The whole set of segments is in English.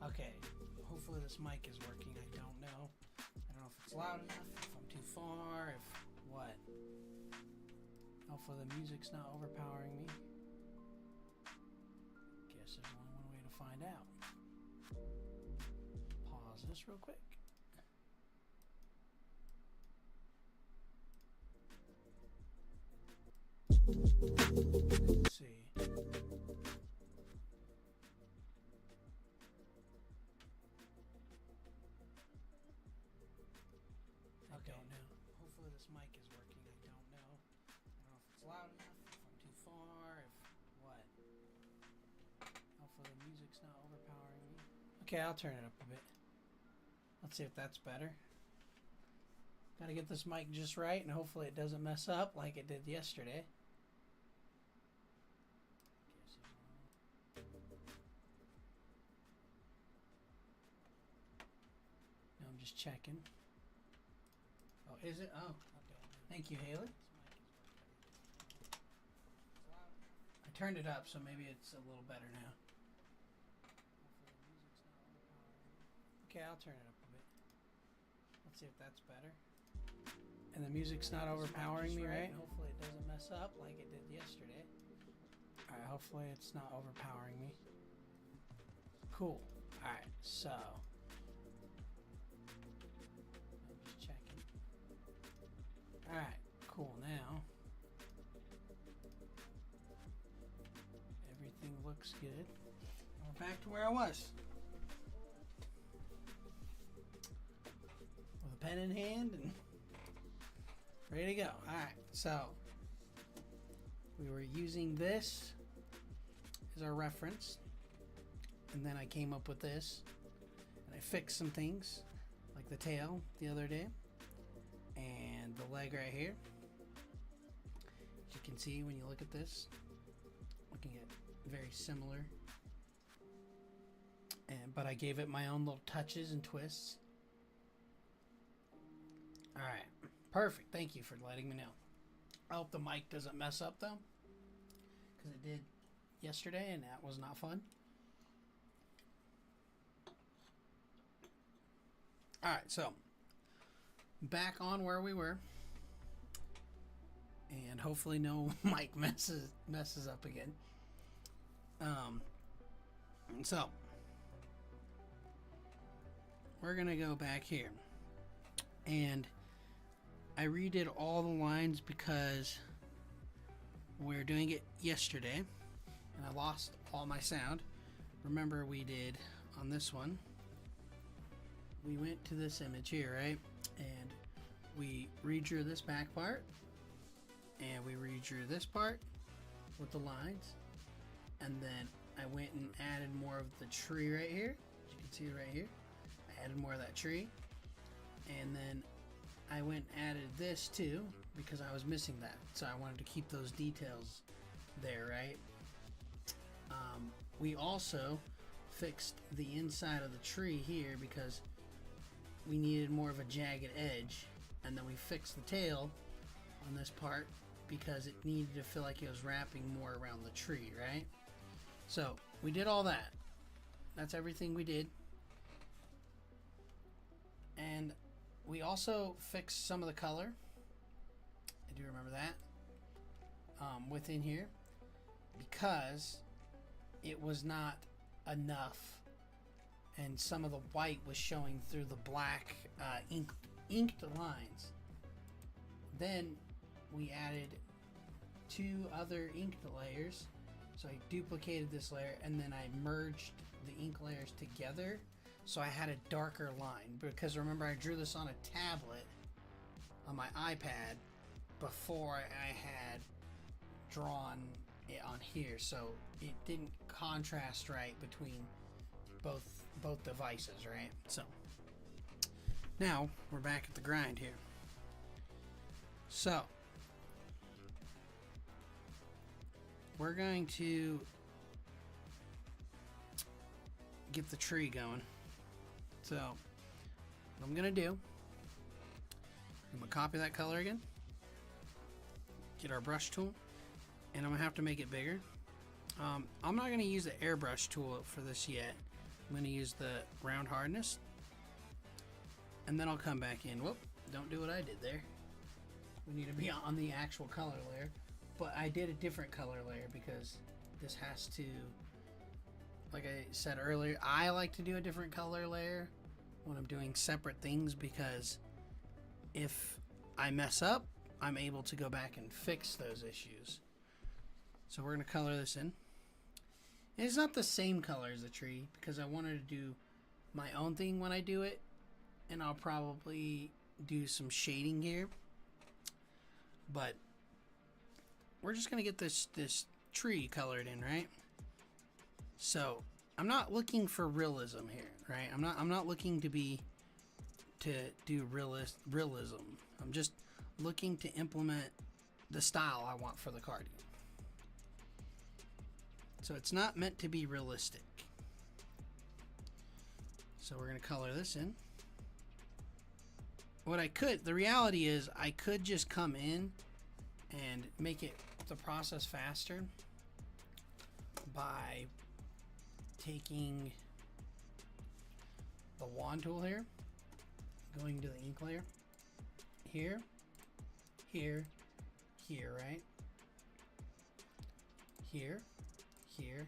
Okay, hopefully this mic is working. I don't know. I don't know if it's loud enough, if I'm too far, if what. Hopefully the music's not overpowering me. Guess there's only one way to find out. Pause this real quick. Let's see. Okay, hopefully this mic is working. I don't know. I don't know if it's loud enough, if I'm too far, if what. Hopefully the music's not overpowering me. Okay, I'll turn it up a bit. Let's see if that's better. Gotta get this mic just right, and hopefully it doesn't mess up like it did yesterday. No, I'm just checking. Oh, is it? Oh, okay. Thank you, Haley. I turned it up, so maybe it's a little better now. Okay, I'll turn it up a bit. Let's see if that's better. And the music's not overpowering me, right? Hopefully it doesn't mess up like it did yesterday. Alright, hopefully it's not overpowering me. Cool. Alright, so. I'm just checking. Alright, cool. Now. Everything looks good. We're back to where I was. With a pen in hand and ready to go. Alright, so we were using this as our reference, and then I came up with this, and I fixed some things like the tail the other day and the leg right here. As you can see when you look at this, looking at very similar, but I gave it my own little touches and twists. Alright, perfect. Thank you for letting me know. I hope the mic doesn't mess up though, because it did yesterday and that was not fun. Alright, so back on where we were, and hopefully no mic messes up again. So we're gonna go back here, and I redid all the lines because we were doing it yesterday and I lost all my sound. Remember, we did on this one, we went to this image here, right? And we redrew this back part, and we redrew this part with the lines, and then I went and added more of the tree right here. As you can see right here, I added more of that tree, and then I went and added this too because I was missing that, so I wanted to keep those details there, right? We also fixed the inside of the tree here because we needed more of a jagged edge, and then we fixed the tail on this part because it needed to feel like it was wrapping more around the tree, right? So we did all that. That's everything we did. And we also fixed some of the color. I do remember that within here, because it was not enough, and some of the white was showing through the black inked lines. Then we added 2 other inked layers, so I duplicated this layer and then I merged the ink layers together, so I had a darker line. Because remember, I drew this on a tablet on my iPad before I had drawn it on here, so it didn't contrast right between both devices, right? So now we're back at the grind here. So we're going to get the tree going. So what I'm gonna do, I'm gonna copy that color again, get our brush tool, and I'm gonna have to make it bigger. I'm not gonna use the airbrush tool for this yet. I'm going to use the round hardness, and then I'll come back in. Whoop, don't do what I did there. We need to be on the actual color layer, but I did a different color layer because this has to, like I said earlier, I like to do a different color layer when I'm doing separate things, because if I mess up, I'm able to go back and fix those issues. So we're going to color this in. And it's not the same color as the tree because I wanted to do my own thing when I do it, and I'll probably do some shading here. But we're just going to get this tree colored in, right? So I'm not looking for realism here, right? I'm not looking to do realism. I'm just looking to implement the style I want for the card. So it's not meant to be realistic. So we're going to color this in. The reality is I could just come in and make it the process faster by taking the wand tool here, going to the ink layer, here, here, here, right? Here, here,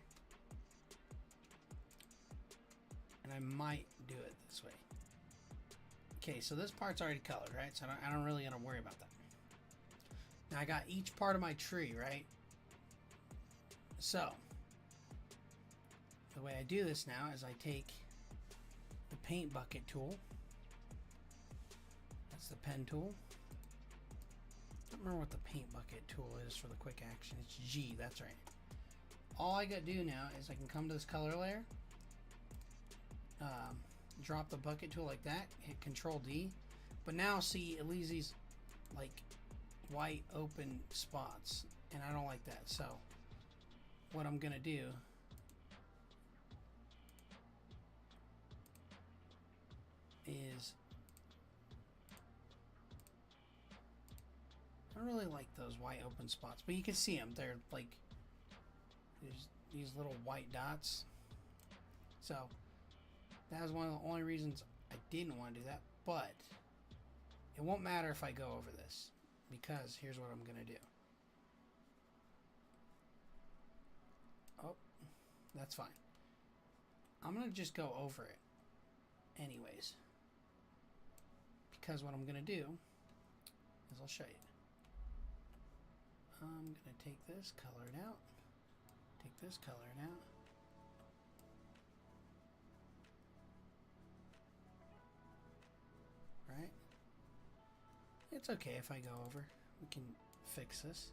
and I might do it this way. Okay, so this part's already colored, right? So I don't really gotta worry about that. Now I got each part of my tree, right? So the way I do this now is I take the paint bucket tool. That's the pen tool. I don't remember what the paint bucket tool is for the quick action. It's G, that's right. All I gotta do now is I can come to this color layer, drop the bucket tool like that, hit Control D, but now see it leaves these like white open spots, and I don't like that. So what I'm gonna do is, I don't really like those white open spots, but you can see them. They're like, there's these little white dots. So that was one of the only reasons I didn't want to do that, but it won't matter if I go over this, because here's what I'm gonna do. Oh, that's fine. I'm gonna just go over it anyways, because what I'm gonna do is I'll show you. I'm gonna take this, color it out, take this, color it out. Right? It's okay if I go over. We can fix this.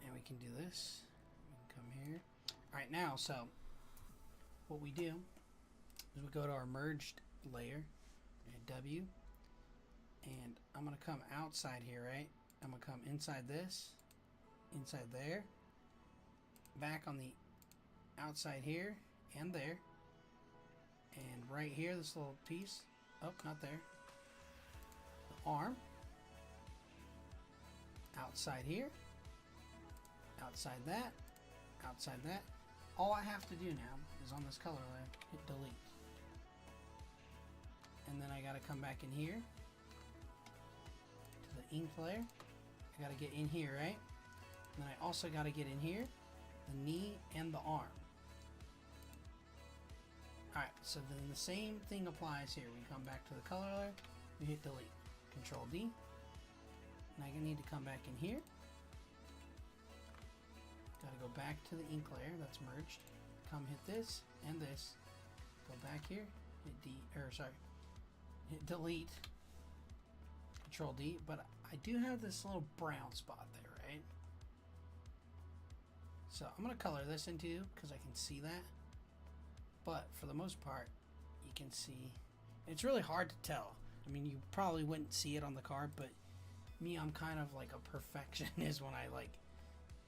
And we can do this. We can come here. Alright, now, so what we do is we go to our merged layer, and W, and I'm going to come outside here, right? I'm going to come inside this, inside there, back on the outside here, and there. And right here, this little piece. Oh, not there. The arm. Outside here. Outside that. Outside that. All I have to do now is on this color layer, hit delete. And then I gotta come back in here to the ink layer. I gotta get in here, right? And then I also gotta get in here, the knee and the arm. Alright, so then the same thing applies here. We come back to the color layer, we hit delete. Control D. And I need to come back in here. Gotta go back to the ink layer that's merged. Come hit this and this. Go back here, hit delete. Control D, but I do have this little brown spot there, right? So I'm gonna color this into because I can see that. But for the most part, you can see, it's really hard to tell. I mean, you probably wouldn't see it on the card, but me, I'm kind of like a perfectionist when I like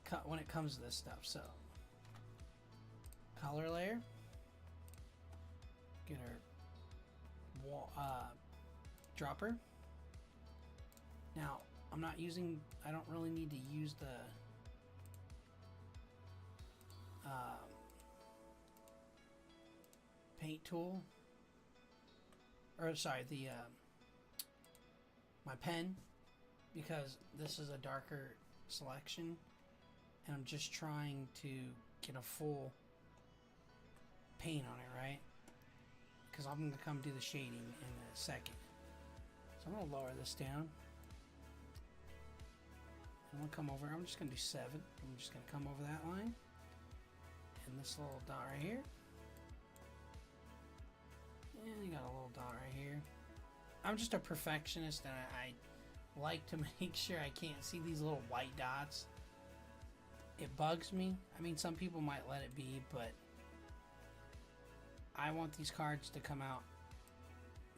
cut when it comes to this stuff. So color layer, get our dropper. Now I don't really need to use paint tool, or sorry, the my pen, because this is a darker selection, and I'm just trying to get a full paint on it, right? Because I'm going to come do the shading in a second. So I'm going to lower this down. I'm going to come over. I'm just going to do 7. I'm just going to come over that line. And this little dot right here. And you got a little dot right here. I'm just a perfectionist, and I like to make sure I can't see these little white dots. It bugs me. I mean, some people might let it be, but I want these cards to come out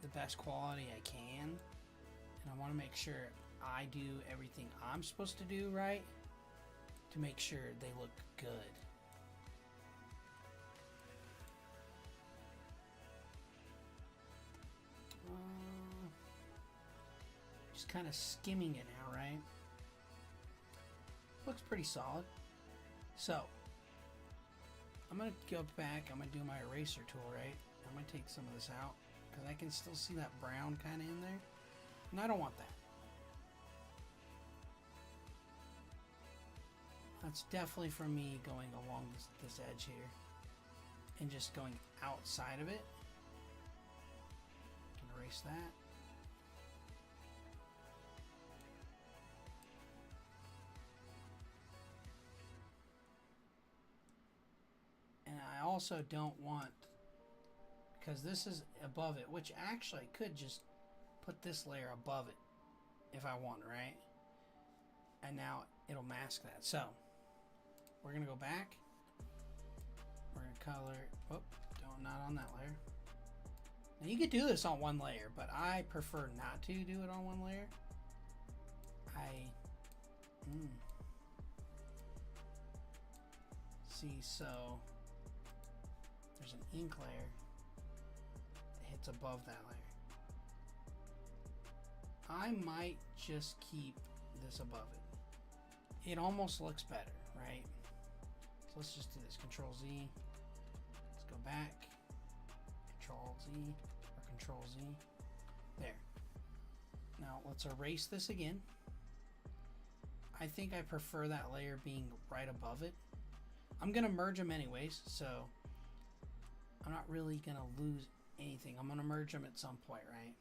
the best quality I can, and I want to make sure I do everything I'm supposed to do right to make sure they look good. Just kind of skimming it now, right? Looks pretty solid. So I'm going to go back. I'm going to do my eraser tool, right? I'm going to take some of this out because I can still see that brown kind of in there. And I don't want that. That's definitely for me going along this edge here and just going outside of it. Can erase that. And I also don't want, because this is above it, which actually I could just put this layer above it if I want, right? And now it'll mask that. So we're going to go back. We're going to color, not on that layer. Now you could do this on one layer, but I prefer not to do it on one layer. See, so there's an ink layer that hits above that layer. I might just keep this above it. It almost looks better, right? So let's just do this. Control Z. Let's go back. Control Z or Control Z. There. Now let's erase this again. I think I prefer that layer being right above it. I'm going to merge them anyways, so I'm not really going to lose anything. I'm going to merge them at some point, right?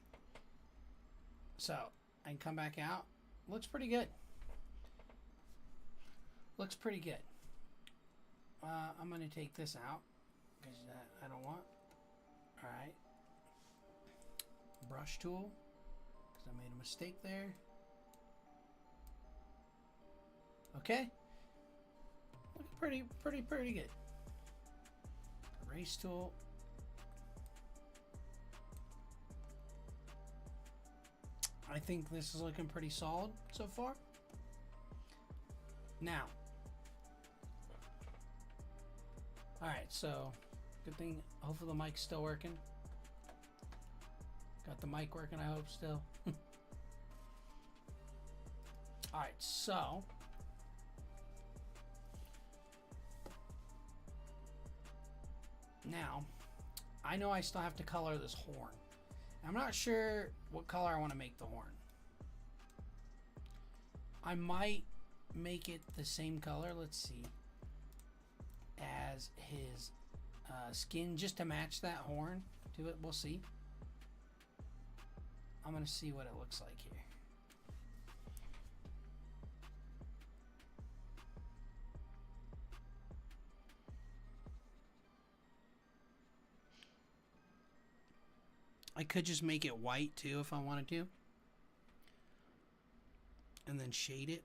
So I can come back out. Looks pretty good. Looks pretty good. I'm going to take this out because I don't want. All right. Brush tool, because I made a mistake there. Okay. Looking pretty good. Erase tool. I think this is looking pretty solid so far. Now, all right, so good thing, hopefully the mic's still working. Got the mic working, I hope still. All right, so now I know I still have to color this horn. I'm not sure what color I want to make the horn. I might make it the same color, let's see, as his skin, just to match that horn to it. We'll see. I'm going to see what it looks like here. I could just make it white too if I wanted to, and then shade it.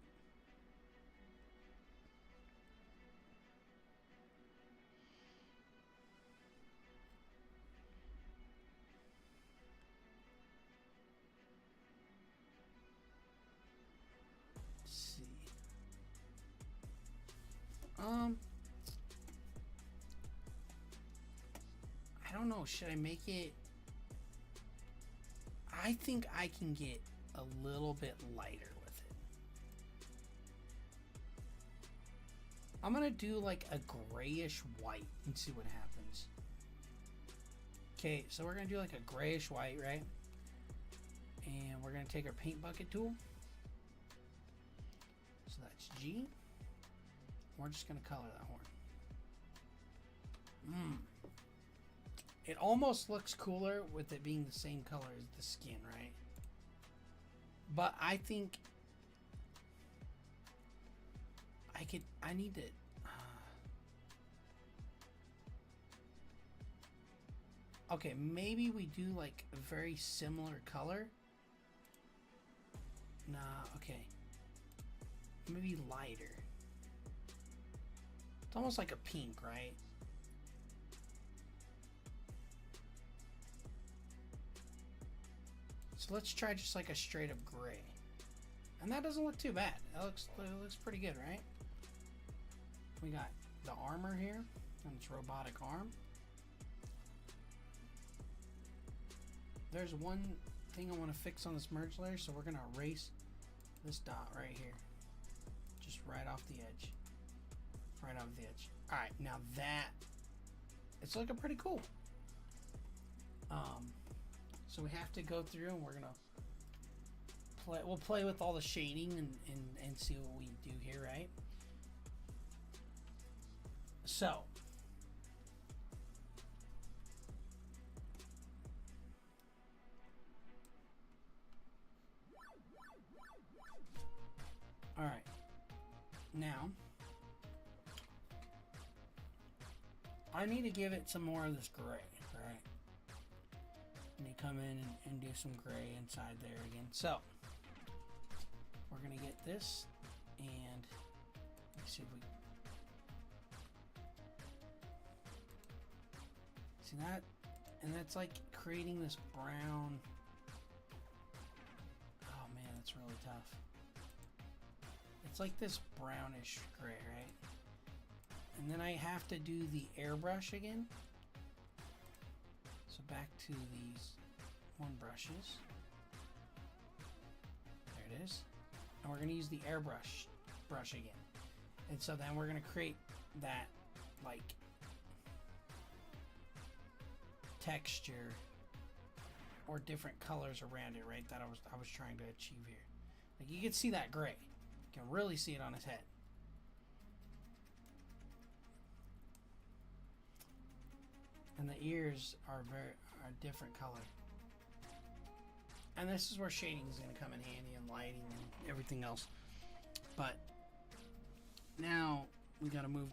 Let's see. I don't know. Should I make it? I think I can get a little bit lighter with it. I'm gonna do like a grayish white and see what happens. Okay, so we're going to do like a grayish white, right? And we're going to take our paint bucket tool. So that's G. We're just going to color that horn. It almost looks cooler with it being the same color as the skin, right? But I think I need to... okay, maybe we do like a very similar color. Nah, okay. Maybe lighter. It's almost like a pink, right? So let's try just like a straight up gray. And that doesn't look too bad. It looks pretty good, right? We got the armor here, and its robotic arm. There's one thing I want to fix on this merge layer, so we're going to erase this dot right here. Just right off the edge. Right off the edge. Alright, now that, it's looking pretty cool. So we have to go through and we're going to we'll play with all the shading and see what we do here, right? So all right, now I need to give it some more of this gray, right? I need to come in and do some gray inside there again. So we're gonna get this, and let's see if we see that, and that's like creating this brown. Oh man, that's really tough. It's like this brownish gray, right? And then I have to do the airbrush again. So back to these one brushes. There it is. And we're going to use the airbrush brush again. And so then we're going to create that like texture or different colors around it, right? That I was trying to achieve here. Like you can see that gray. You can really see it on his head. And the ears are different color. And this is where shading is going to come in handy, and lighting and everything else. But now we got to move.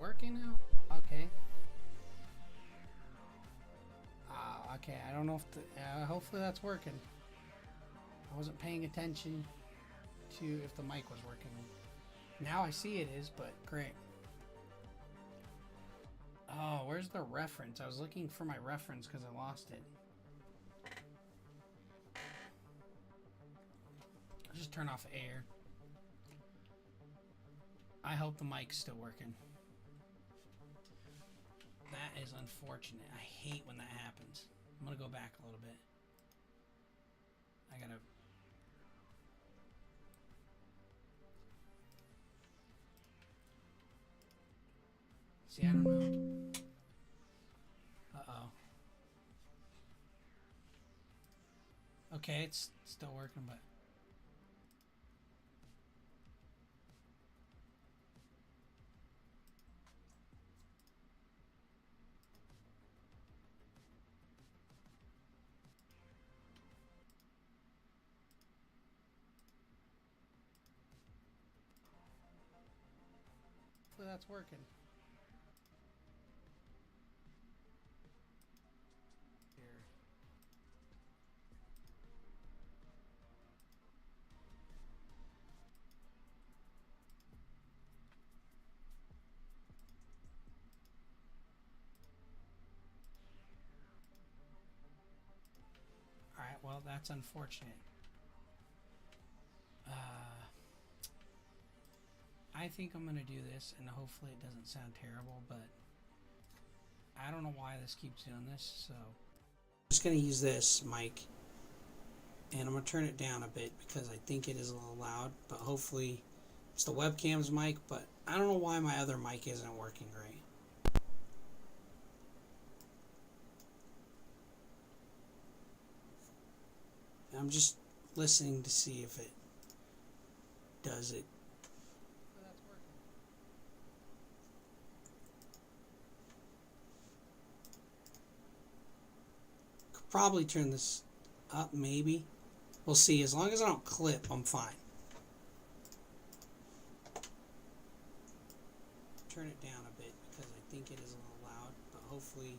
working now? Okay. Okay, I don't know if hopefully that's working. I wasn't paying attention to if the mic was working. Now I see it is, but great. Oh, where's the reference? I was looking for my reference because I lost it. I'll just turn off air. I hope the mic's still working. That is unfortunate. I hate when that happens. I'm gonna go back a little bit. I gotta... See, I don't know. Uh-oh. Okay, it's still working, but... hopefully that's working. Alright, well, that's unfortunate. I think I'm going to do this, and hopefully it doesn't sound terrible, but I don't know why this keeps doing this, so... I'm just going to use this mic, and I'm going to turn it down a bit because I think it is a little loud, but hopefully it's the webcam's mic, but I don't know why my other mic isn't working right. I'm just listening to see if it does it. Could probably turn this up, maybe. We'll see. As long as I don't clip, I'm fine. Turn it down a bit because I think it is a little loud, but hopefully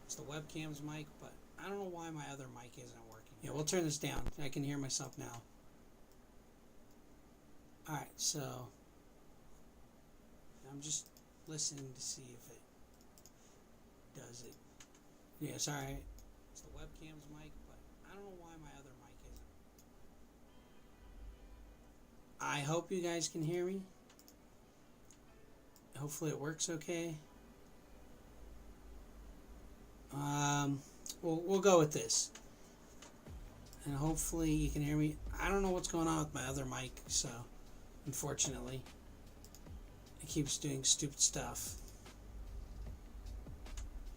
it's the webcam's mic, but I don't know why my other mic isn't working. Yeah, we'll turn this down. I can hear myself now. Alright, so I'm just listening to see if it does it. Yeah, sorry. It's the webcam's mic, but I don't know why my other mic isn't. I hope you guys can hear me. Hopefully it works okay. We'll go with this. And hopefully you can hear me. I don't know what's going on with my other mic, so unfortunately it keeps doing stupid stuff.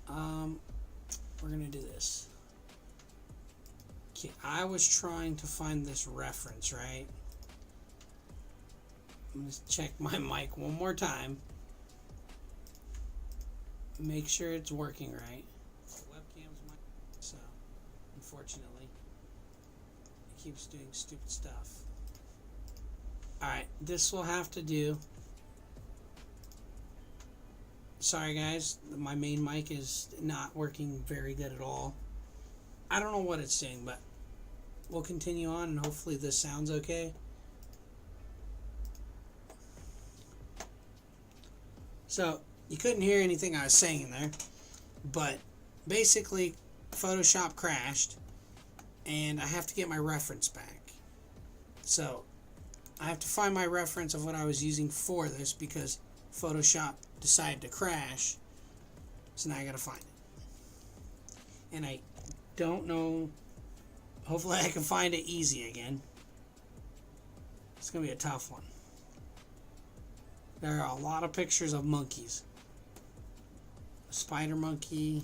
We're gonna do this. Okay, I was trying to find this reference, right? I'm gonna check my mic one more time. Make sure it's working right. Webcam's mic, so unfortunately it keeps doing stupid stuff. Alright, this will have to do. Sorry guys, my main mic is not working very good at all. I don't know what it's saying, but we'll continue on and hopefully this sounds okay. So, you couldn't hear anything I was saying in there, but basically Photoshop crashed and I have to get my reference back. So, I have to find my reference of what I was using for this because Photoshop decided to crash, so now I gotta find it. And I don't know, hopefully I can find it easy again. It's gonna be a tough one. There are a lot of pictures of monkeys. A spider monkey.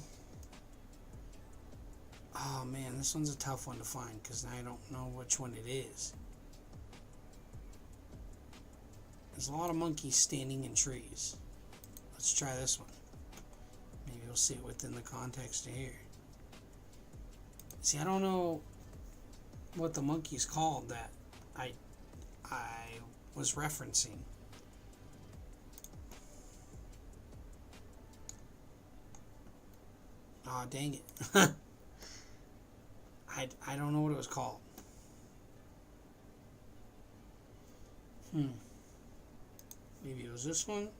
Oh man, this one's a tough one to find because I don't know which one it is. There's a lot of monkeys standing in trees. Let's try this one. Maybe we'll see it within the context of here. See, I don't know what the monkey's called that I was referencing. Aw, dang it. I don't know what it was called. Maybe it was this one.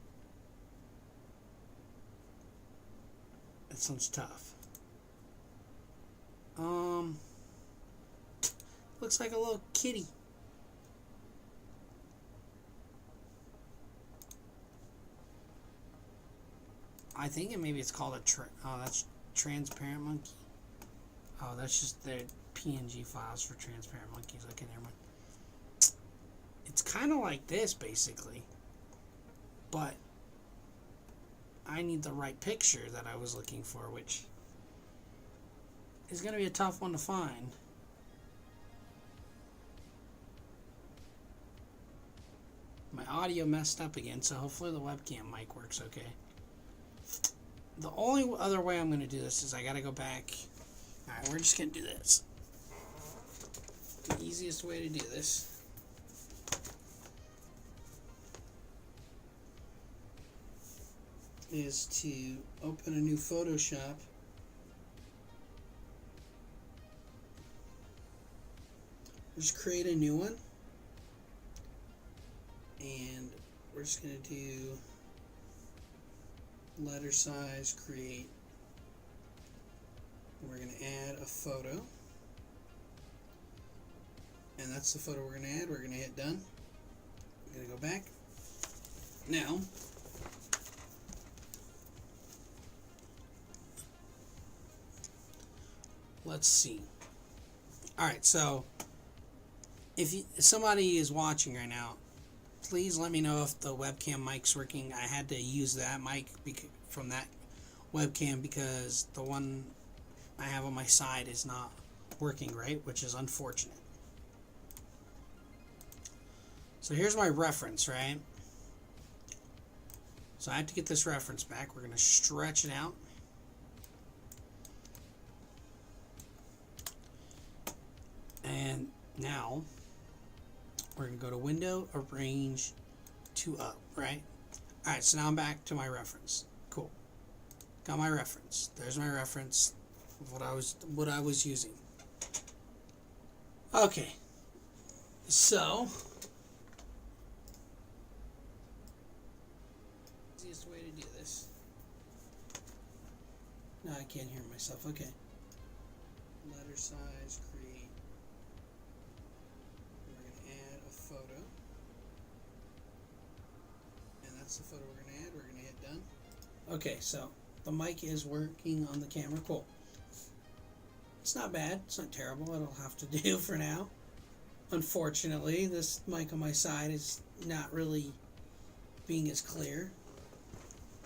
That sounds tough. Looks like a little kitty. I think maybe it's called a oh, that's transparent monkey. Oh, that's just their PNG files for transparent monkeys. Okay, never mind. It's kind of like this, basically. But I need the right picture that I was looking for, which is going to be a tough one to find. My audio messed up again, so hopefully the webcam mic works okay. The only other way I'm going to do this is I got to go back. Alright, we're just going to do this. The easiest way to do this is to open a new Photoshop. Just create a new one. And we're just going to do letter size, create. We're going to add a photo. And that's the photo we're going to add. We're going to hit done. I'm going to go back. Now, let's see. Alright, so if somebody is watching right now, please let me know if the webcam mic's working. I had to use that mic from that webcam because the one I have on my side is not working right, which is unfortunate. So here's my reference, right? So I have to get this reference back. We're going to stretch it out. And now we're going to go to Window, Arrange to Up, right? Alright, so now I'm back to my reference. Cool. Got my reference. There's my reference of what I was using. Okay. So easiest way to do this. No, I can't hear myself. Okay. Letter size, create. We're going to add a photo. And that's the photo we're going to add. We're going to hit done. Okay, so the mic is working on the camera. Cool. It's not bad. It's not terrible. It'll have to do for now. Unfortunately, this mic on my side is not really being as clear.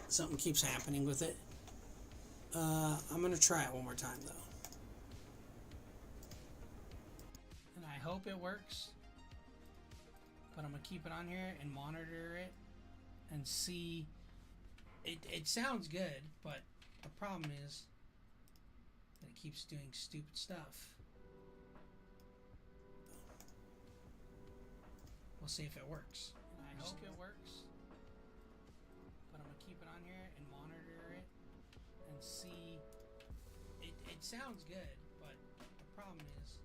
Something keeps happening with it. I'm going to try it one more time, though. And I hope it works. But I'm going to keep it on here and monitor it and see. It sounds good, but the problem is that it keeps doing stupid stuff. We'll see if it works. And I hope it works. But I'm going to keep it on here and monitor it and see. It sounds good, but the problem is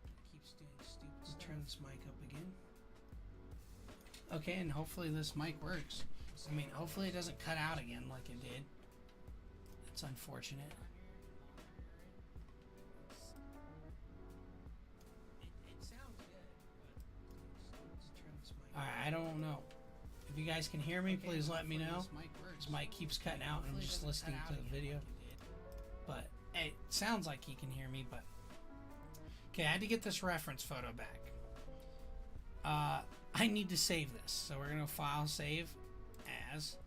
it keeps doing stupid stuff. Turn this mic up again. Okay, and hopefully this mic works. I mean, hopefully it doesn't cut out again like it did. It's unfortunate. It sounds good, but alright, I don't know. If you guys can hear me, please let me know. This mic keeps cutting out and I'm just listening to the video. But hey, it sounds like you can hear me, but okay, I had to get this reference photo back. I need to save this. So we're gonna file save as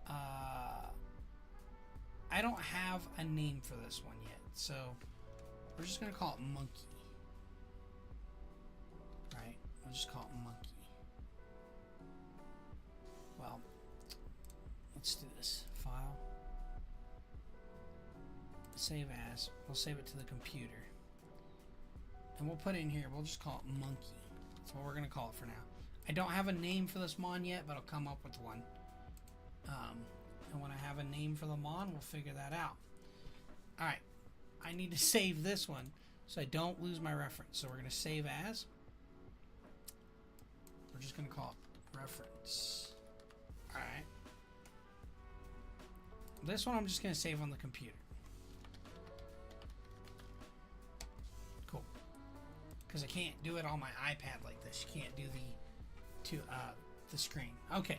I don't have a name for this one yet, so we're just gonna call it monkey. Right? We'll just call it monkey. Well, let's do this. File. Save as. We'll save it to the computer. And we'll put it in here. We'll just call it monkey. That's what we're gonna call it for now. I don't have a name for this mon yet, but I'll come up with one. And when I have a name for the mon, we'll figure that out. Alright, I need to save this one so I don't lose my reference. So we're going to save as. We're just going to call it reference. Alright. This one I'm just going to save on the computer. Cool. Because I can't do it on my iPad like this. You can't do the screen. Okay.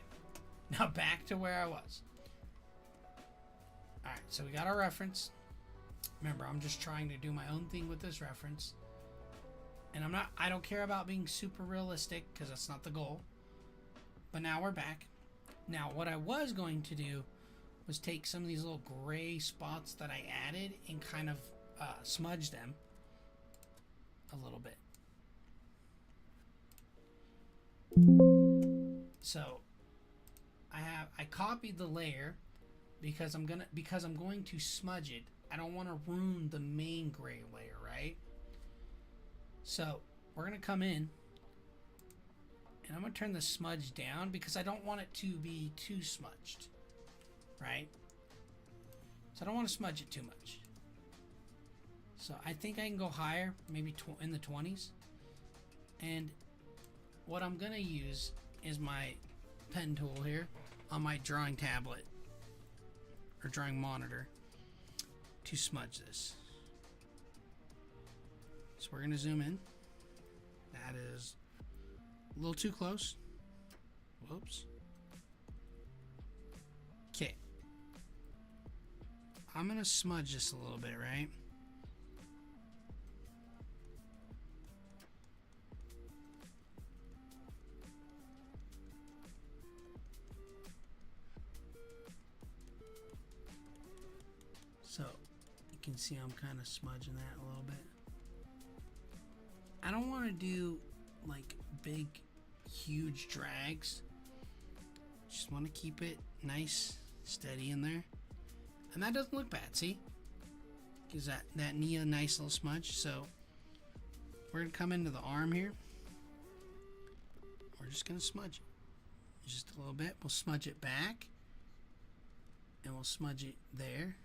Now back to where I was. Alright, so we got our reference. Remember, I'm just trying to do my own thing with this reference. And I don't care about being super realistic because that's not the goal. But now we're back. Now what I was going to do was take some of these little gray spots that I added and kind of smudge them a little bit. So I copied the layer because I'm going to smudge it. I don't want to ruin the main gray layer, right? So we're going to come in and I'm going to turn the smudge down because I don't want it to be too smudged, right? So I don't want to smudge it too much. So I think I can go higher, maybe in the 20s. And what I'm going to use is my pen tool here on my drawing tablet or drawing monitor to smudge this. So we're going to zoom in. That is a little too close. Whoops. Okay. I'm going to smudge this a little bit, right? So you can see I'm kind of smudging that a little bit. I don't want to do like big, huge drags. Just want to keep it nice, steady in there. And that doesn't look bad, see? Gives that Nia a nice little smudge. So we're going to come into the arm here. We're just going to smudge it. Just a little bit. We'll smudge it back. And we'll smudge it there.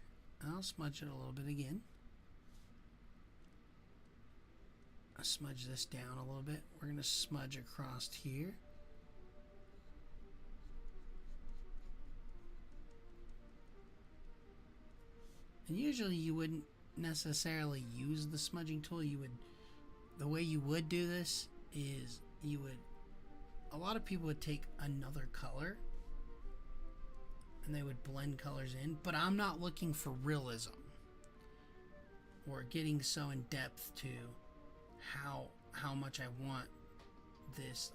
I'll smudge it a little bit again. I'll smudge this down a little bit. We're going to smudge across here. And usually you wouldn't necessarily use the smudging tool. The way you would do this is a lot of people would take another color and they would blend colors in, but I'm not looking for realism or getting so in depth to how much I want this.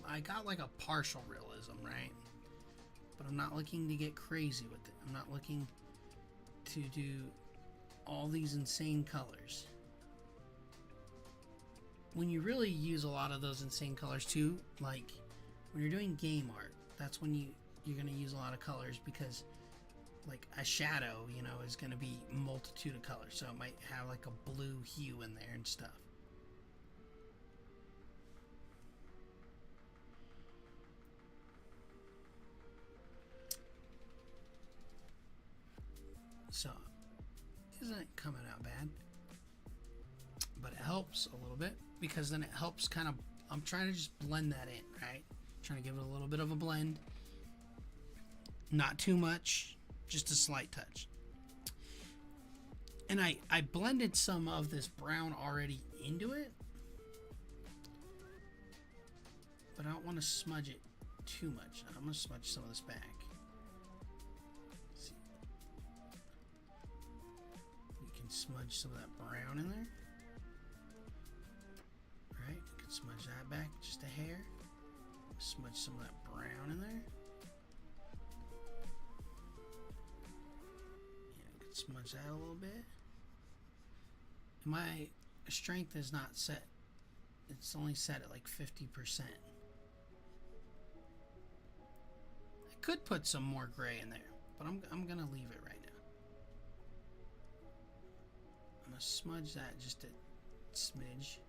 I got like a partial realism, right? But I'm not looking to get crazy with it. I'm not looking to do all these insane colors. When you really use a lot of those insane colors too, like when you're doing game art, that's when you're going to use a lot of colors, because like a shadow, is going to be a multitude of colors. So it might have like a blue hue in there and stuff. So it isn't coming out bad, but it helps a little bit because then it helps kind of, I'm trying to just blend that in, right? Trying to give it a little bit of a blend. Not too much, just a slight touch. And I blended some of this brown already into it, but I don't want to smudge it too much. I'm going to smudge some of this back. See. You can smudge some of that brown in there. Right, you can smudge that back just a hair. Smudge some of that brown in there. Smudge that a little bit. My strength is not set. It's only set at like 50%. I could put some more gray in there, but I'm gonna leave it right now. I'm gonna smudge that just a smidge.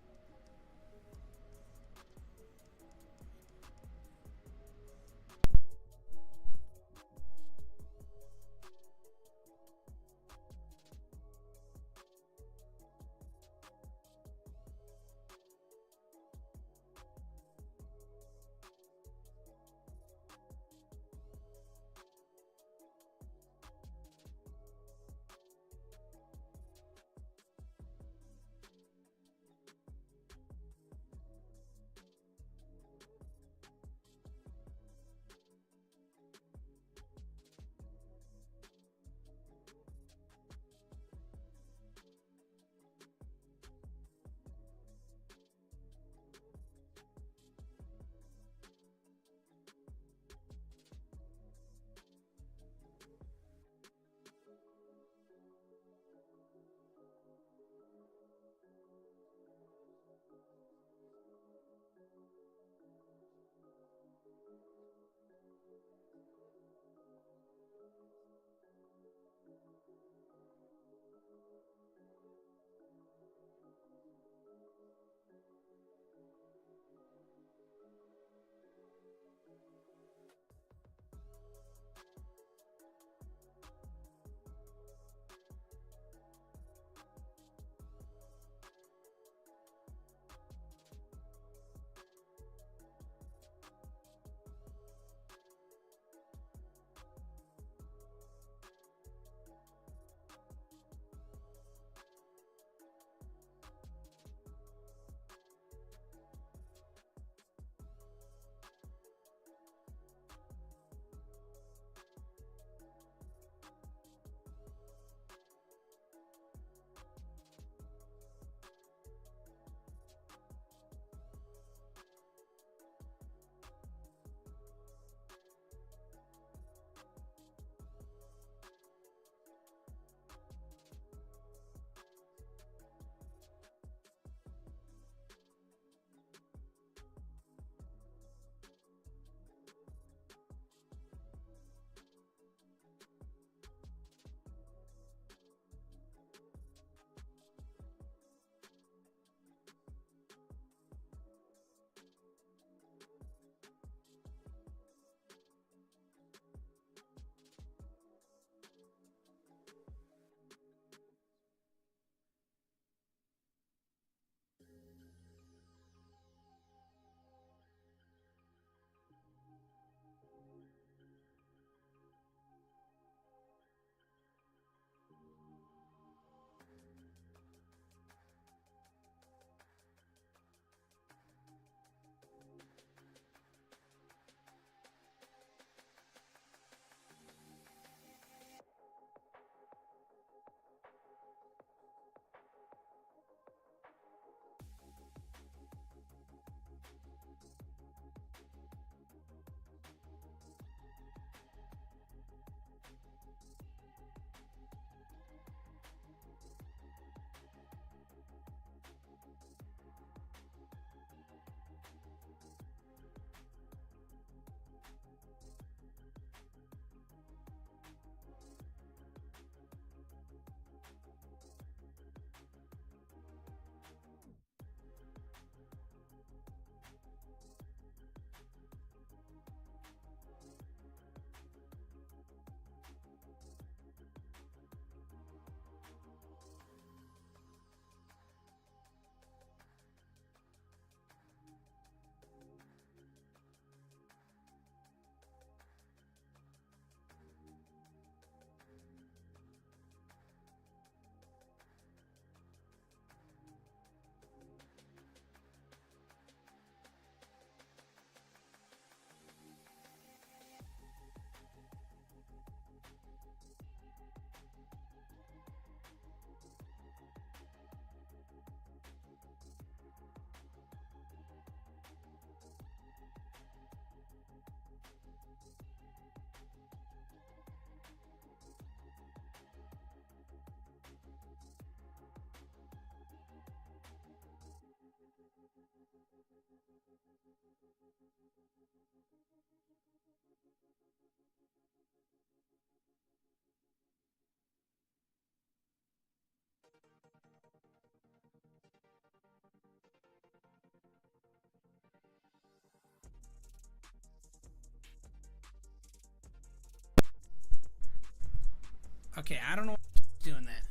Okay, I don't know why I keep doing that.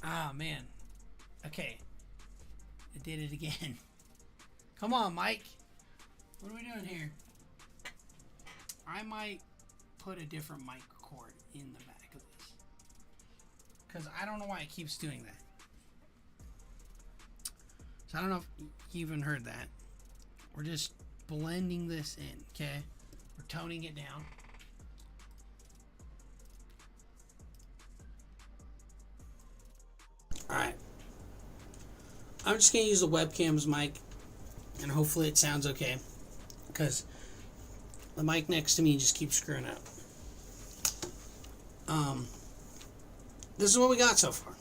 Ah, man. Okay. I did it again. Come on, Mike. What are we doing here? I might put a different mic cord in the back of this. Because I don't know why it keeps doing that. So I don't know if you even heard that. We're just blending this in, okay? We're toning it down. Alright. I'm just going to use the webcam's mic, and hopefully it sounds okay. Because the mic next to me just keeps screwing up. This is what we got so far.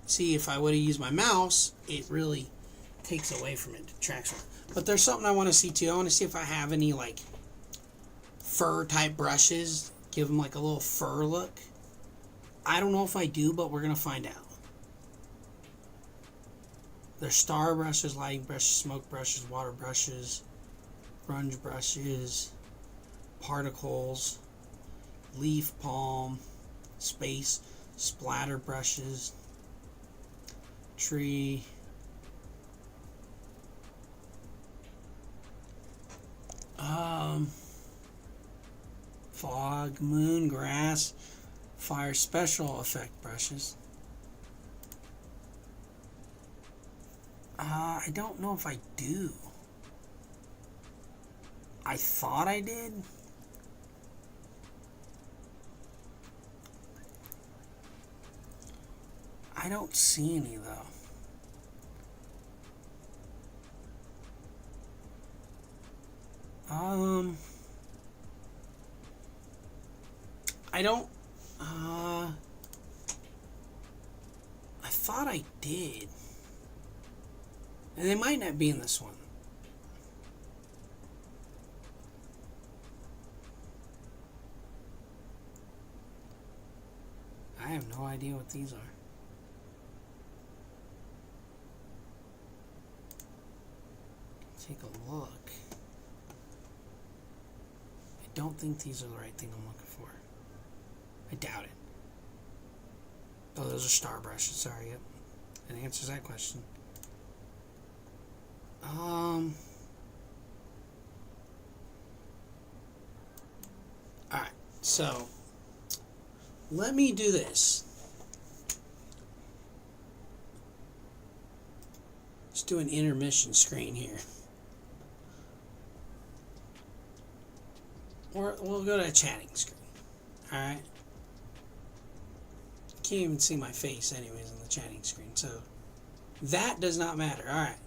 See, if I would have used my mouse, it really takes away from it, detracts from it. But there's something I want to see too. I want to see if I have any like fur type brushes. Give them like a little fur look. I don't know if I do, but we're going to find out. There's star brushes, lighting brushes, smoke brushes, water brushes, grunge brushes, particles, leaf palm, space, splatter brushes, tree, fog, moon, grass, fire, special effect brushes. I don't know if I do. I thought I did. I don't see any though. I don't. I thought I did. And they might not be in this one. I have no idea what these are. Take a look. I don't think these are the right thing I'm looking for. I doubt it. Oh, those are star brushes. Sorry, yep. That answers that question. Alright, so let me do this. Let's do an intermission screen here. Or we'll go to a chatting screen. Alright. Can't even see my face anyways on the chatting screen, so that does not matter. Alright.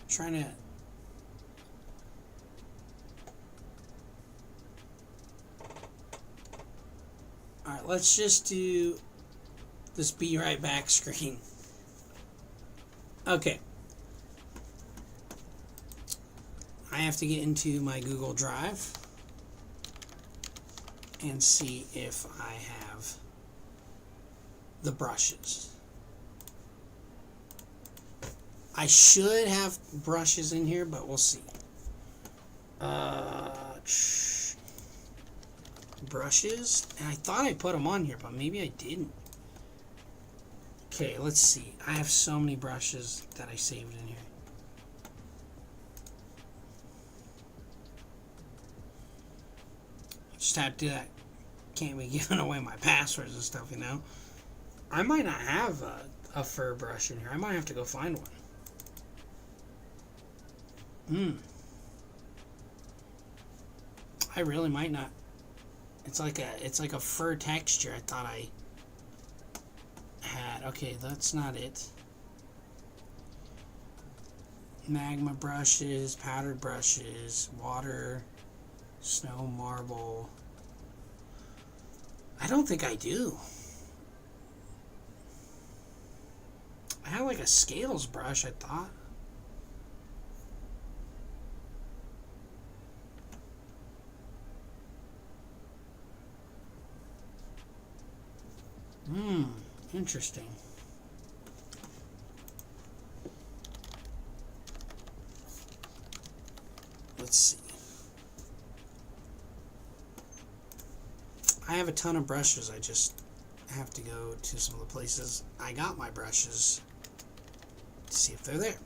Trying to alright, let's just do this be right back screen. Okay. I have to get into my Google Drive and see if I have the brushes. I should have brushes in here, but we'll see. Brushes, and I thought I put them on here, but maybe I didn't. Okay, let's see. I have so many brushes that I saved in here. Just have to do that. Can't be giving away my passwords and stuff, you know. I might not have a fur brush in here. I might have to go find one. I really might not. It's like a fur texture. I thought I had. Okay, that's not it. Magma brushes, powdered brushes, water, snow, marble. I don't think I do. I have like a scales brush, I thought. Interesting. let's see. I have a ton of brushes. I just have to go to some of the places I got my brushes to see if they're there.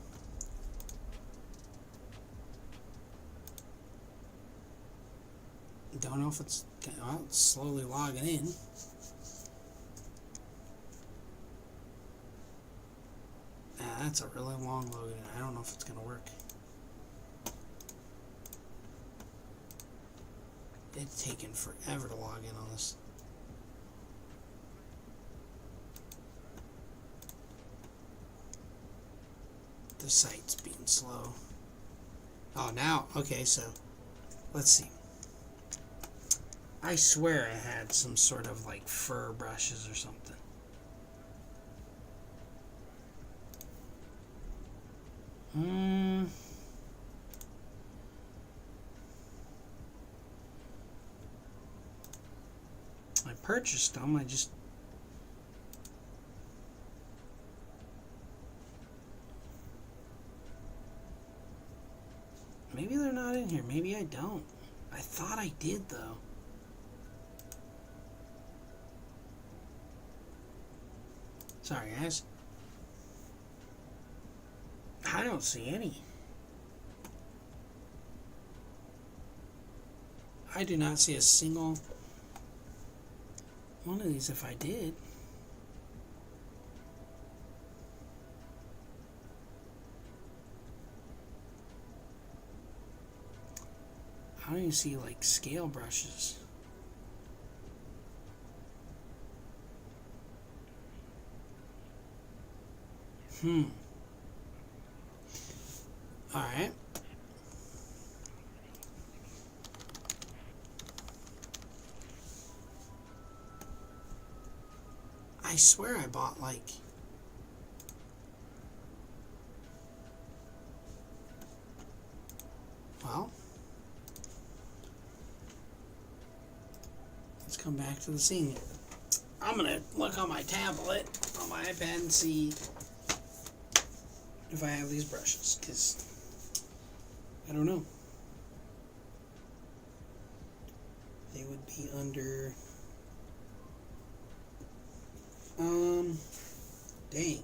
Don't know if it's, well, it's slowly logging in. That's a really long load. I don't know if it's going to work. It's taken forever to log in on this. The site's being slow. Oh, now, okay, so let's see. I swear I had some sort of like fur brushes or something. I purchased them, I just... Maybe they're not in here, maybe I don't. I thought I did though. Sorry guys. I don't see any. I do not see a single one of these if I did. I don't even see like scale brushes. Alright. I swear I bought like... Well, let's come back to the scene. I'm going to look on my tablet, on my iPad, and see if I have these brushes, because I don't know. They would be under... dang.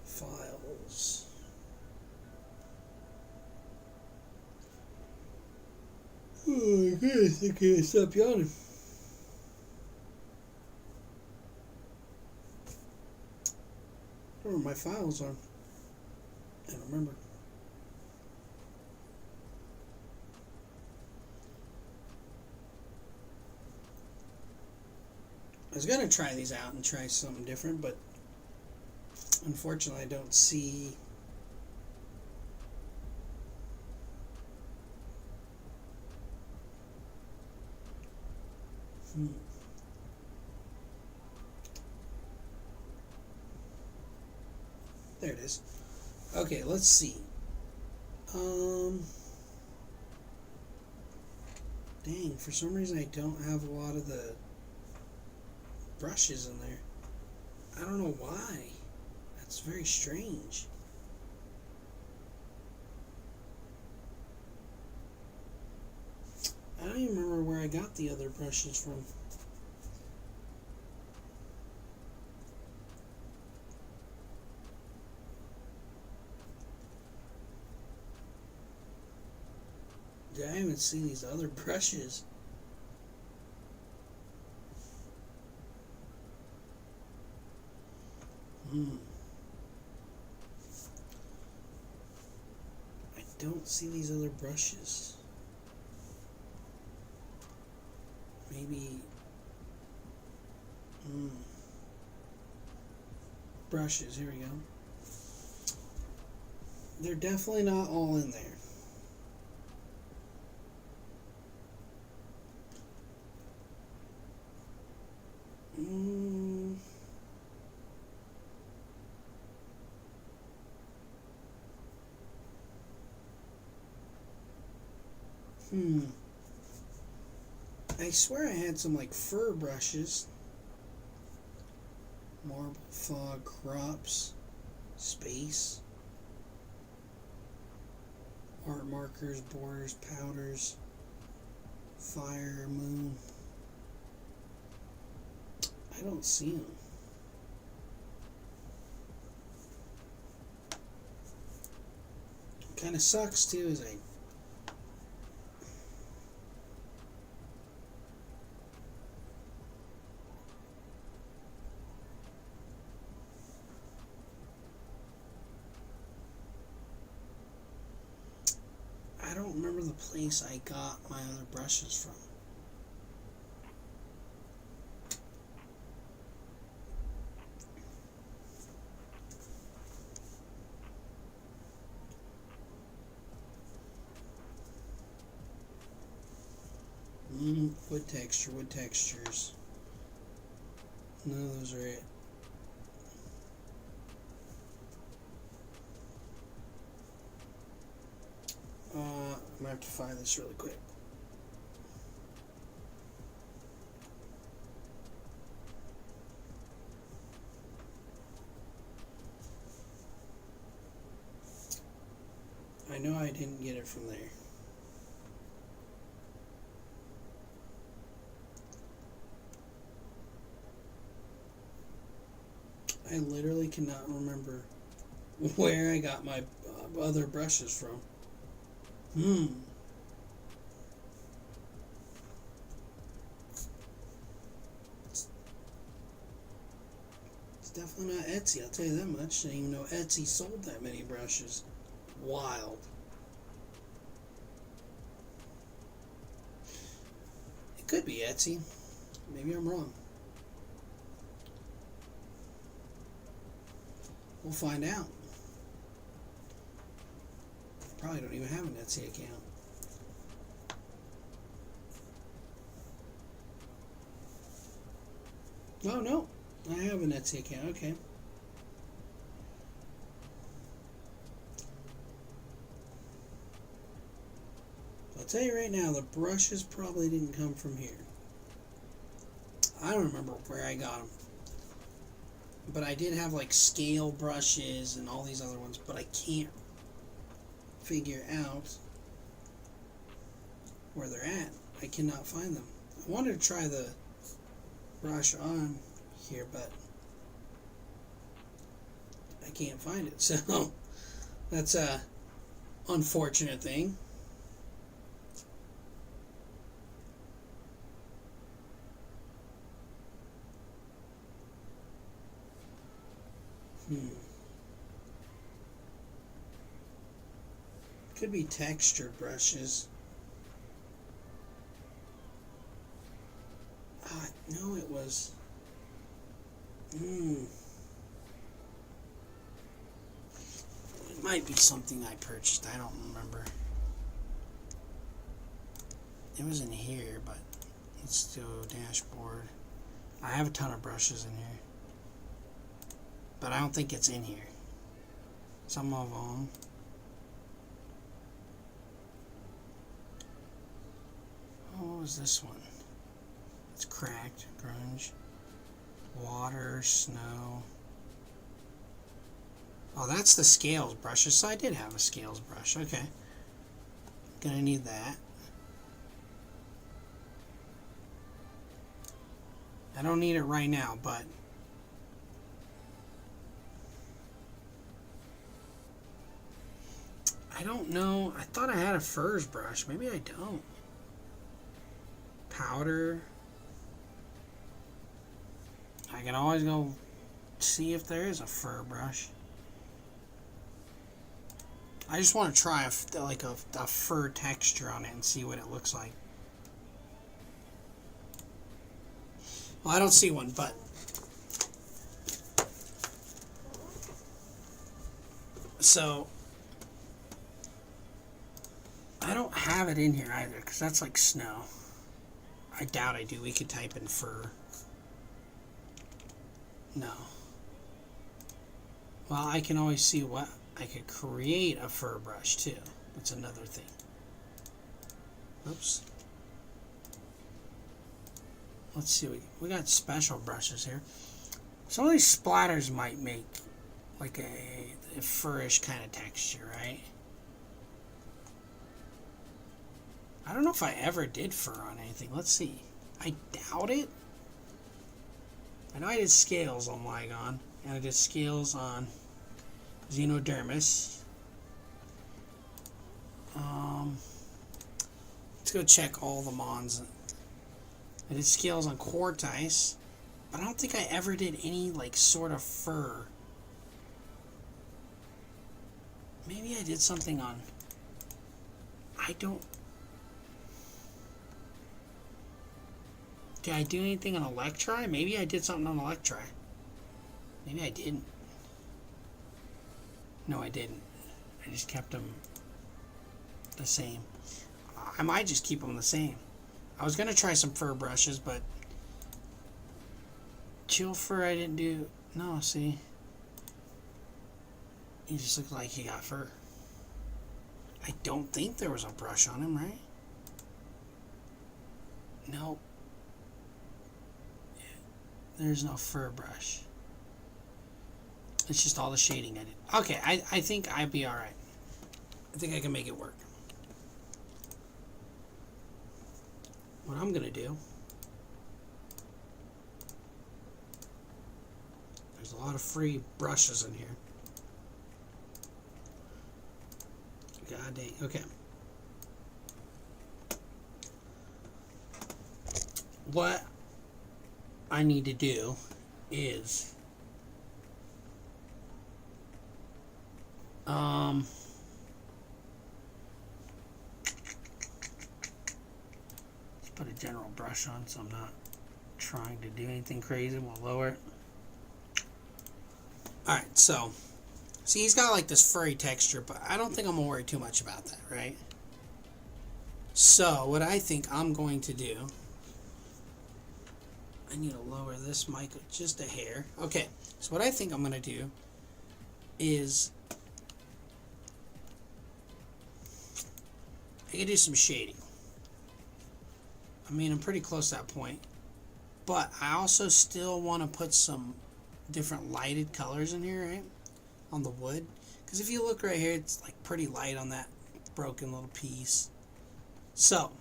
Files. Oh my goodness, I can't stop yawning. I don't know where my files are. I don't remember. I was going to try these out and try something different, but unfortunately I don't see... There it is. Okay, let's see. Dang, for some reason I don't have a lot of the brushes in there. I don't know why. That's very strange. I don't even remember where I got the other brushes from. I didn't even see these other brushes. I don't see these other brushes. Maybe... Brushes, here we go. They're definitely not all in there. I swear I had some like fur brushes. Marble, fog, crops, space, art markers, borders, powders, fire, moon. I don't see them. Kind of sucks too, is I don't remember the place I got my other brushes from. Wood texture, wood textures. None of those are it. I'm gonna have to find this really quick. I know I didn't get it from there. I literally cannot remember where I got my other brushes from. It's definitely not Etsy, I'll tell you that much. I didn't even know Etsy sold that many brushes. Wild. It could be Etsy. Maybe I'm wrong. We'll find out. Probably don't even have an Etsy account. Oh, no. I have an Etsy account. Okay. I'll tell you right now, the brushes probably didn't come from here. I don't remember where I got them. But I did have like scale brushes and all these other ones, but I can't figure out where they're at. I cannot find them. I wanted to try the brush on here, but I can't find it. So that's a unfortunate thing. Could be texture brushes. No, it was. It might be something I purchased. I don't remember. It was in here, but let's do dashboard. I have a ton of brushes in here, but I don't think it's in here. Some of them. What was this one? It's cracked, grunge, water, snow. Oh, that's the scales brushes. So I did have a scales brush. Okay. Gonna need that. I don't need it right now, but I don't know. I thought I had a furs brush. Maybe I don't. Powder. I can always go see if there is a fur brush. I just want to try a fur texture on it and see what it looks like. Well, I don't see one, but so I don't have it in here either because that's like snow. I doubt I do. We could type in fur. No. Well, I can always see what I could create a fur brush too. That's another thing. Oops. Let's see. We got special brushes here. Some of these splatters might make like a furish kind of texture, right? I don't know if I ever did fur on anything. Let's see. I doubt it. I know I did scales on Lygon, and I did scales on Xenodermis. Let's go check all the Mons. I did scales on Quartice, but I don't think I ever did any like sort of fur. Maybe I did something on... I don't... Did I do anything on Electri? Maybe I did something on Electri. Maybe I didn't. No, I didn't. I just kept them the same. I might just keep them the same. I was going to try some fur brushes, but chill fur I didn't do. No, see. He just looked like he got fur. I don't think there was a brush on him, right? Nope. There's no fur brush. It's just all the shading I did. Okay, I think I'd be alright. I think I can make it work. What I'm going to do... There's a lot of free brushes in here. God dang. Okay. What I need to do is let's put a general brush on so I'm not trying to do anything crazy. We'll lower it. Alright, so see, he's got like this furry texture, but I don't think I'm going to worry too much about that, right? So, what I think I'm going to do... I need to lower this mic just a hair. Okay, so what I think I'm going to do is... I can do some shading. I mean, I'm pretty close to that point. But I also still want to put some different lighted colors in here, right? On the wood. Because if you look right here, it's like pretty light on that broken little piece. So,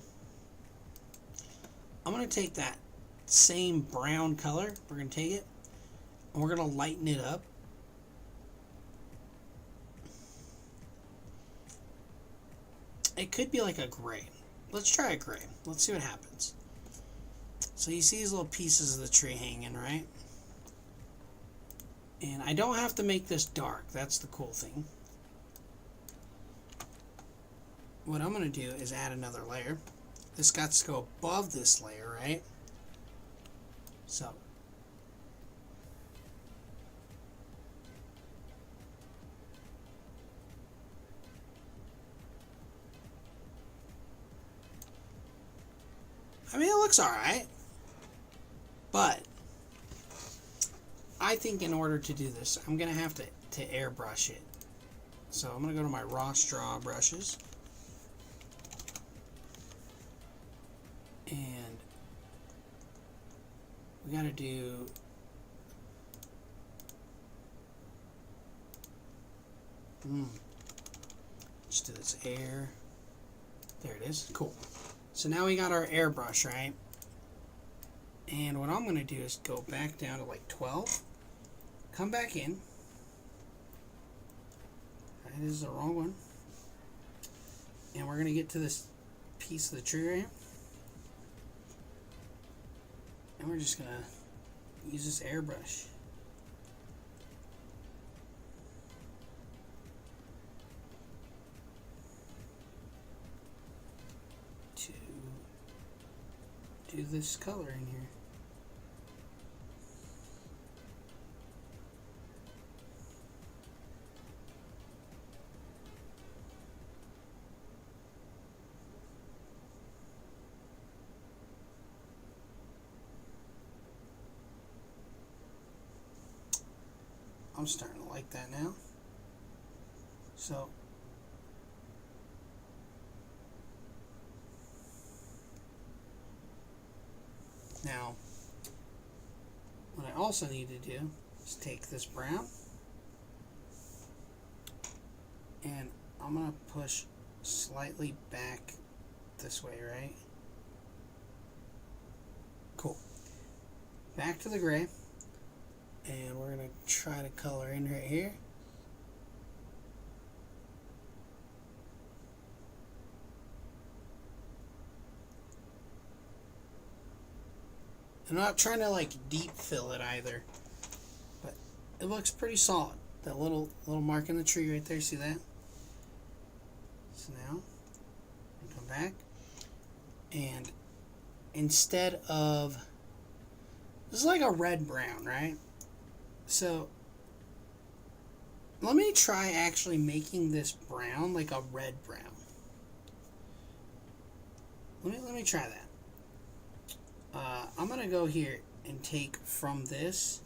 I'm going to take that same brown color. We're going to take it and we're going to lighten it up. It could be like a gray. Let's try a gray. Let's see what happens. So you see these little pieces of the tree hanging, right? And I don't have to make this dark. That's the cool thing. What I'm going to do is add another layer. This got to go above this layer, right? So. I mean, it looks alright. But I think in order to do this, I'm going to have to airbrush it. So I'm going to go to my raw straw brushes. And we got to do... Just do this air. There it is. Cool. So now we got our airbrush, right? And what I'm going to do is go back down to like 12. Come back in. This is the wrong one. And we're going to get to this piece of the tree right here. And we're just going to use this airbrush. To do this color in here. I'm starting to like that now. So now what I also need to do Let's take this brown and I'm going to push slightly back this way, right? Cool. Back to the gray, and we're going to try to color in right here. I'm not trying to like deep fill it either, but it looks pretty solid. That little mark in the tree right there, see that? So now we come back, and instead of, this is like a red brown, right? So let me try actually making this brown like a red brown. Let me try that. I'm gonna go here and take from this.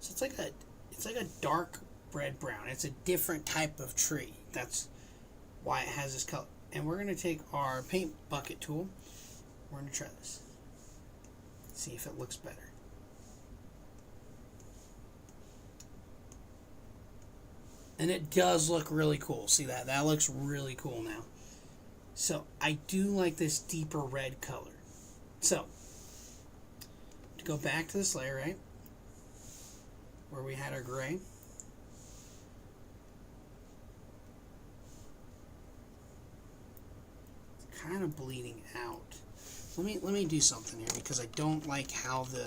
So it's like a dark red brown. It's a different type of tree. That's why it has this color. And we're gonna take our paint bucket tool. We're gonna try this. See if it looks better. And it does look really cool. See that? That looks really cool now. So I do like this deeper red color. So to go back to this layer, right, where we had our gray, it's kind of bleeding out. Let me do something here because I don't like how the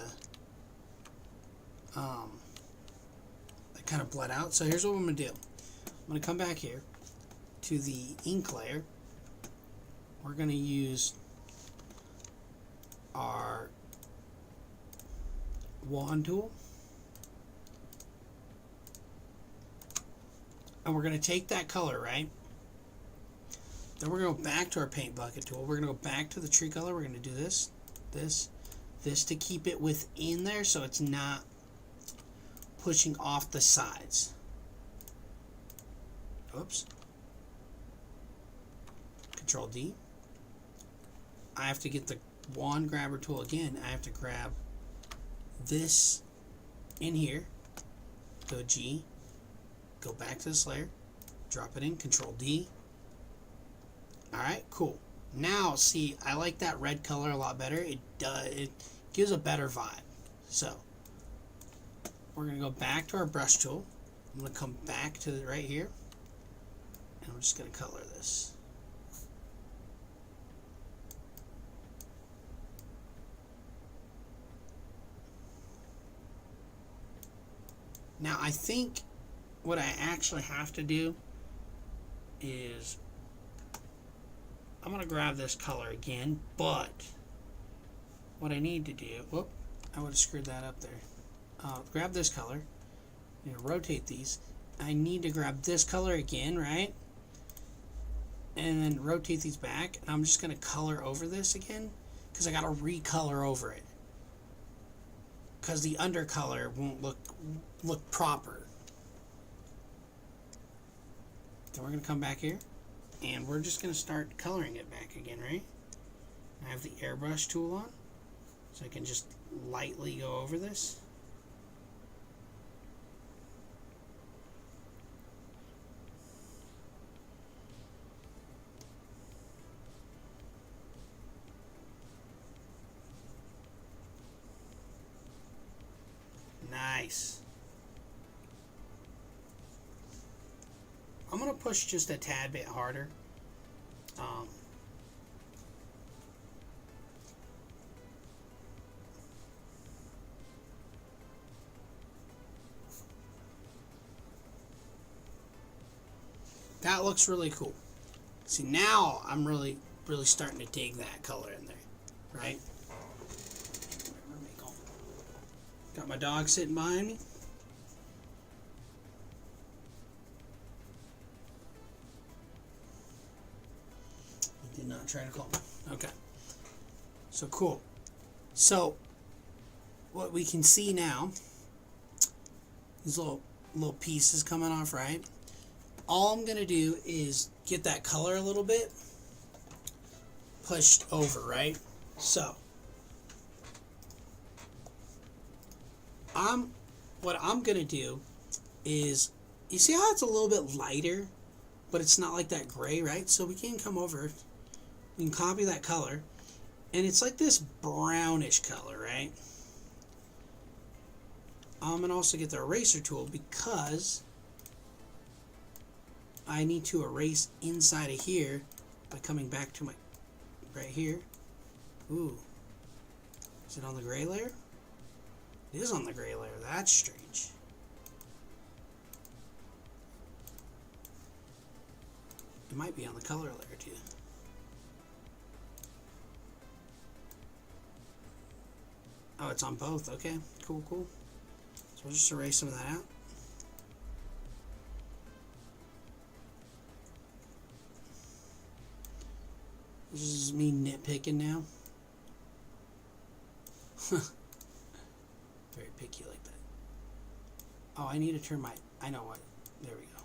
that kind of bled out. So here's what I'm gonna do. I'm gonna come back here to the ink layer. We're gonna use our wand tool, and we're going to take that color, right? Then we're going to go back to our paint bucket tool. We're going to go back to the tree color. We're going to do this to keep it within there so it's not pushing off the sides. Oops. Control D. I have to get the wand grabber tool again. I have to grab this in here, go G, go back to this layer, drop it in, Control D. Alright, cool. Now, see, I like that red color a lot better. It gives a better vibe. So, we're going to go back to our brush tool. I'm going to come back to right here, and I'm just going to color this. Now I think what I actually have to do is I'm going to grab this color again, but what I need to do, whoop, I would have screwed that up there. Grab this color, rotate these. I need to grab this color again, right? And then rotate these back. And I'm just going to color over this again because I got to recolor over it. Because the undercolor won't look proper. So we're going to come back here, and we're just going to start coloring it back again, right? I have the airbrush tool on, so I can just lightly go over this. Nice. I'm going to push just a tad bit harder. That looks really cool. See, now I'm really starting to dig that color in there, right? Got my dog sitting behind me. He did not try to call me. Okay. So cool. So what we can see now, these little pieces coming off, right? All I'm going to do is get that color a little bit pushed over, right? So I'm what I'm going to do is, you see how it's a little bit lighter, but it's not like that gray, right? So we can come over, we can copy that color, and it's like this brownish color, right? I'm going to also get the eraser tool because I need to erase inside of here by coming back to my, right here. Ooh. Is it on the gray layer? It is on the gray layer. That's strange. It might be on the color layer too. Oh, it's on both. Okay, cool, cool. So we'll just erase some of that out. This is me nitpicking now. Very picky like that. Oh, I need to turn my, I know what. There we go.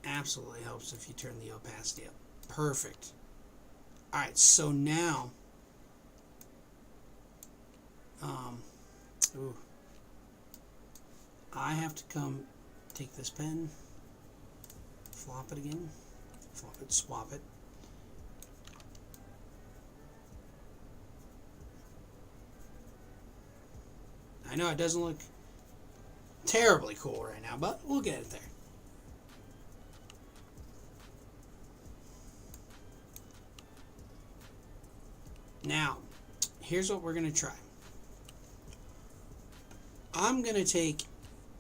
Absolutely helps if you turn the opacity up. Perfect. Alright, so now, ooh, I have to come take this pen, flop it again, flop it, swap it. I know it doesn't look terribly cool right now, but we'll get it there. Now, here's what we're going to try. I'm going to take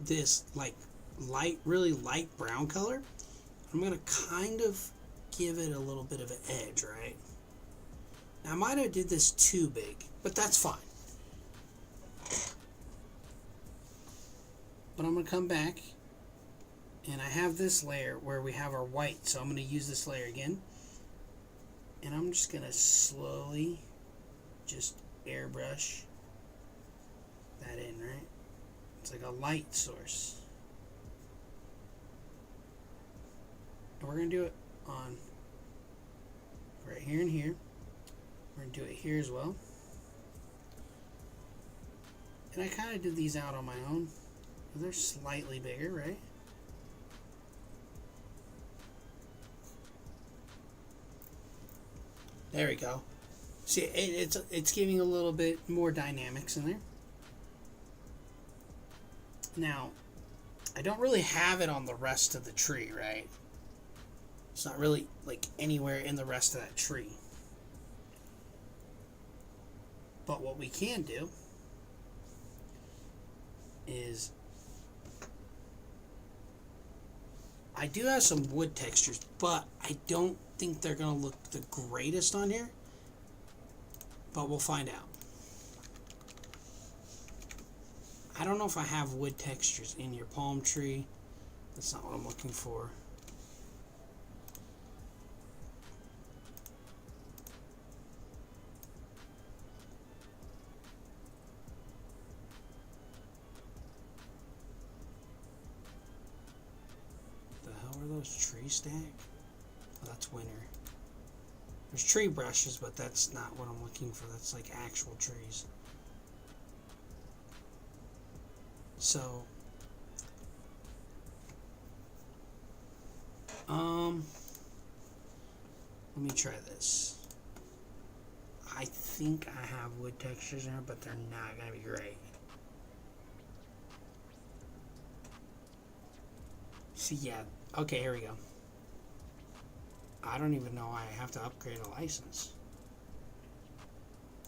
this like light, really light brown color. I'm going to kind of give it a little bit of an edge, right? Now, I might have did this too big, but that's fine. But I'm going to come back, and I have this layer where we have our white, so I'm going to use this layer again. And I'm just going to slowly just airbrush that in, right? It's like a light source. And we're going to do it on right here and here. We're going to do it here as well. And I kind of did these out on my own. They're slightly bigger, right? There we go. See, it's giving a little bit more dynamics in there. Now, I don't really have it on the rest of the tree, right? It's not really like anywhere in the rest of that tree. But what we can do is, I do have some wood textures, but I don't think they're going to look the greatest on here. But we'll find out. I don't know if I have wood textures in your palm tree. That's not what I'm looking for. The hell are those tree stack? Oh, that's winter. There's tree brushes, but that's not what I'm looking for. That's like actual trees. So, let me try this. I think I have wood textures in there, but they're not going to be great. See, yeah. Okay, here we go. I don't even know why I have to upgrade a license.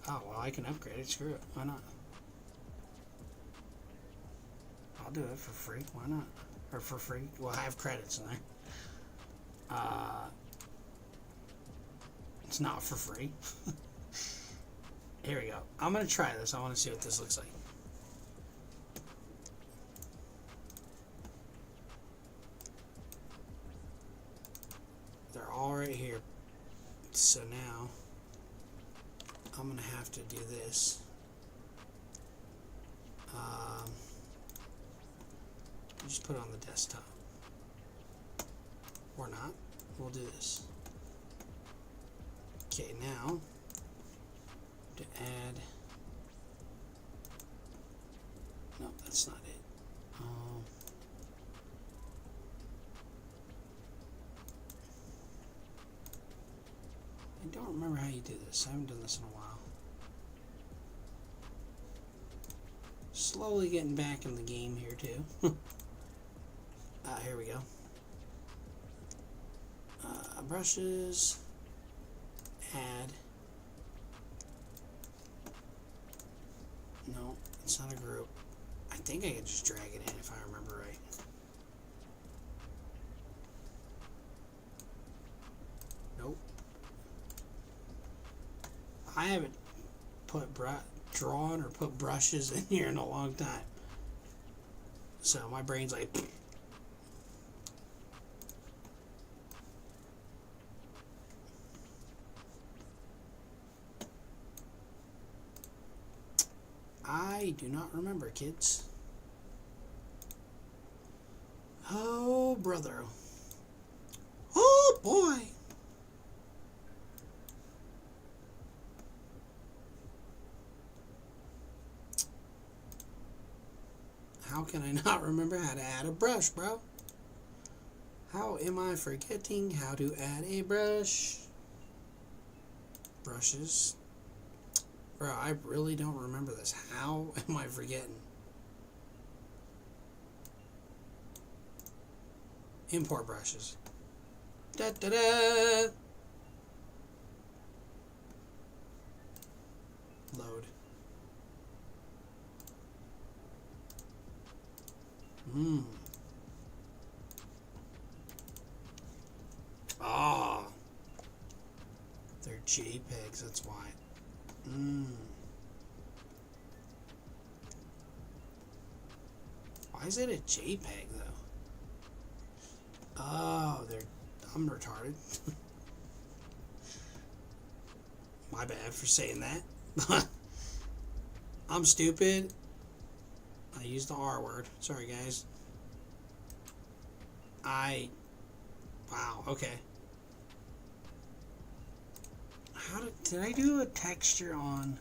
Oh, well, I can upgrade it. Screw it. Why not? I'll do it for free. Why not? Or for free. Well, I have credits in there. It's not for free. Here we go. I'm going to try this. I want to see what this looks like. They're all right here. So now I'm going to have to do this. Just put it on the desktop. Or not. We'll do this. Okay, now to add. No, that's not it. I don't remember how you do this. I haven't done this in a while. Slowly getting back in the game here too. Here we go. Brushes. Add. No, it's not a group. I think I can just drag it in if I remember right. Nope. I haven't drawn or put brushes in here in a long time. So my brain's like... I do not remember, kids. Oh, brother. Oh, boy. How can I not remember how to add a brush, bro? How am I forgetting how to add a brush? Brushes. Bro, I really don't remember this. How am I forgetting? Import brushes. Da da da! Load. Ah. They're JPEGs, that's why. Why is it a JPEG though? Oh, I'm retarded. My bad for saying that. I'm stupid. I used the R word. Sorry, guys. Wow, okay. Did I do a texture on...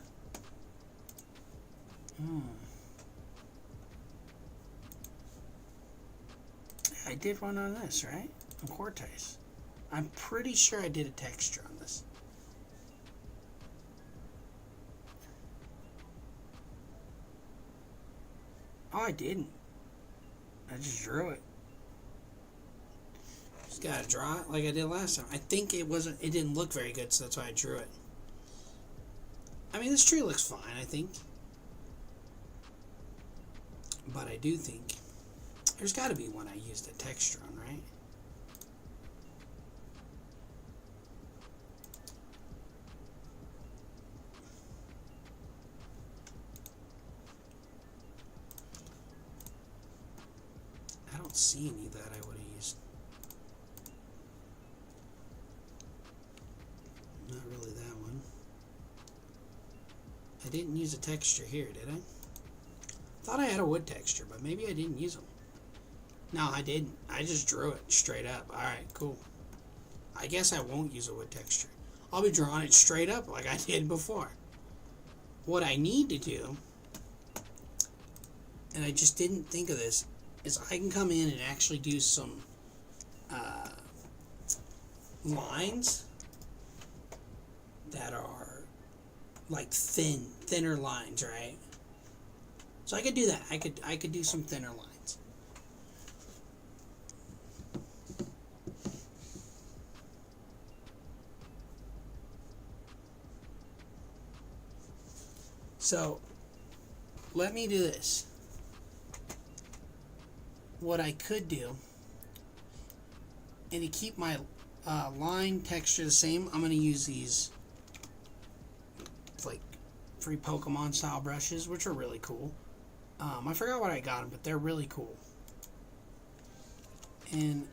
I did one on this, right? On Cortez. I'm pretty sure I did a texture on this. Oh, I didn't. I just drew it. Just gotta draw it like I did last time. I think it didn't look very good, so that's why I drew it. I mean, this tree looks fine, I think. But I do think there's got to be one I used a texture on, right? I don't see any that I would have used. Not really that one. I didn't use a texture here, did I? Thought I had a wood texture, but maybe I didn't use them. No, I didn't. I just drew it straight up. Alright, cool. I guess I won't use a wood texture. I'll be drawing it straight up like I did before. What I need to do, and I just didn't think of this, is I can come in and actually do some lines that are like thinner lines, right? So I could do that. I could do some thinner lines. So let me do this. What I could do, and to keep my line texture the same, I'm going to use these like free Pokemon style brushes, which are really cool. I forgot what I got them, but they're really cool. And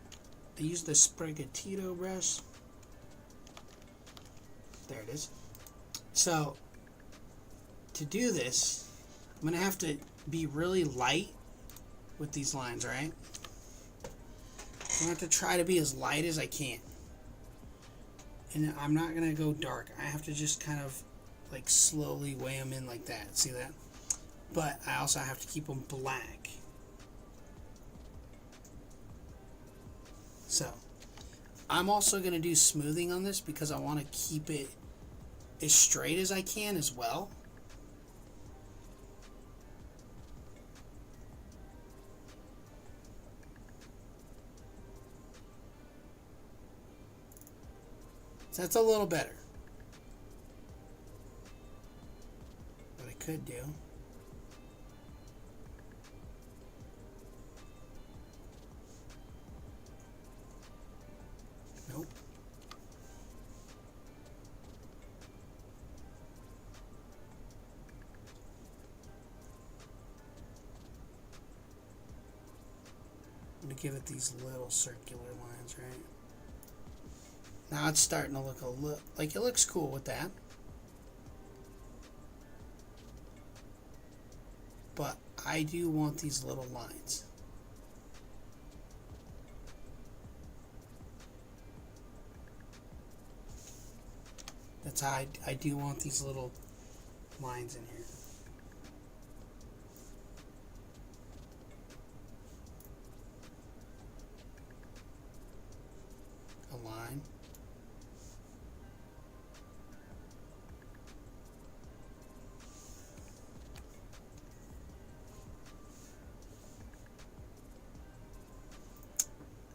I used the Sprigatito brush. There it is. So to do this, I'm going to have to be really light with these lines, right? I'm going to have to try to be as light as I can. And I'm not going to go dark. I have to just kind of like slowly weigh them in like that. See that? but I also have to keep them black. So I'm also going to do smoothing on this because I want to keep it as straight as I can as well. So that's a little better. What I could do. Nope. I'm going to give it these little circular lines, right? Now it's starting to look like it looks cool with that. But I do want these little lines. That's how I do want these little lines in here. A line.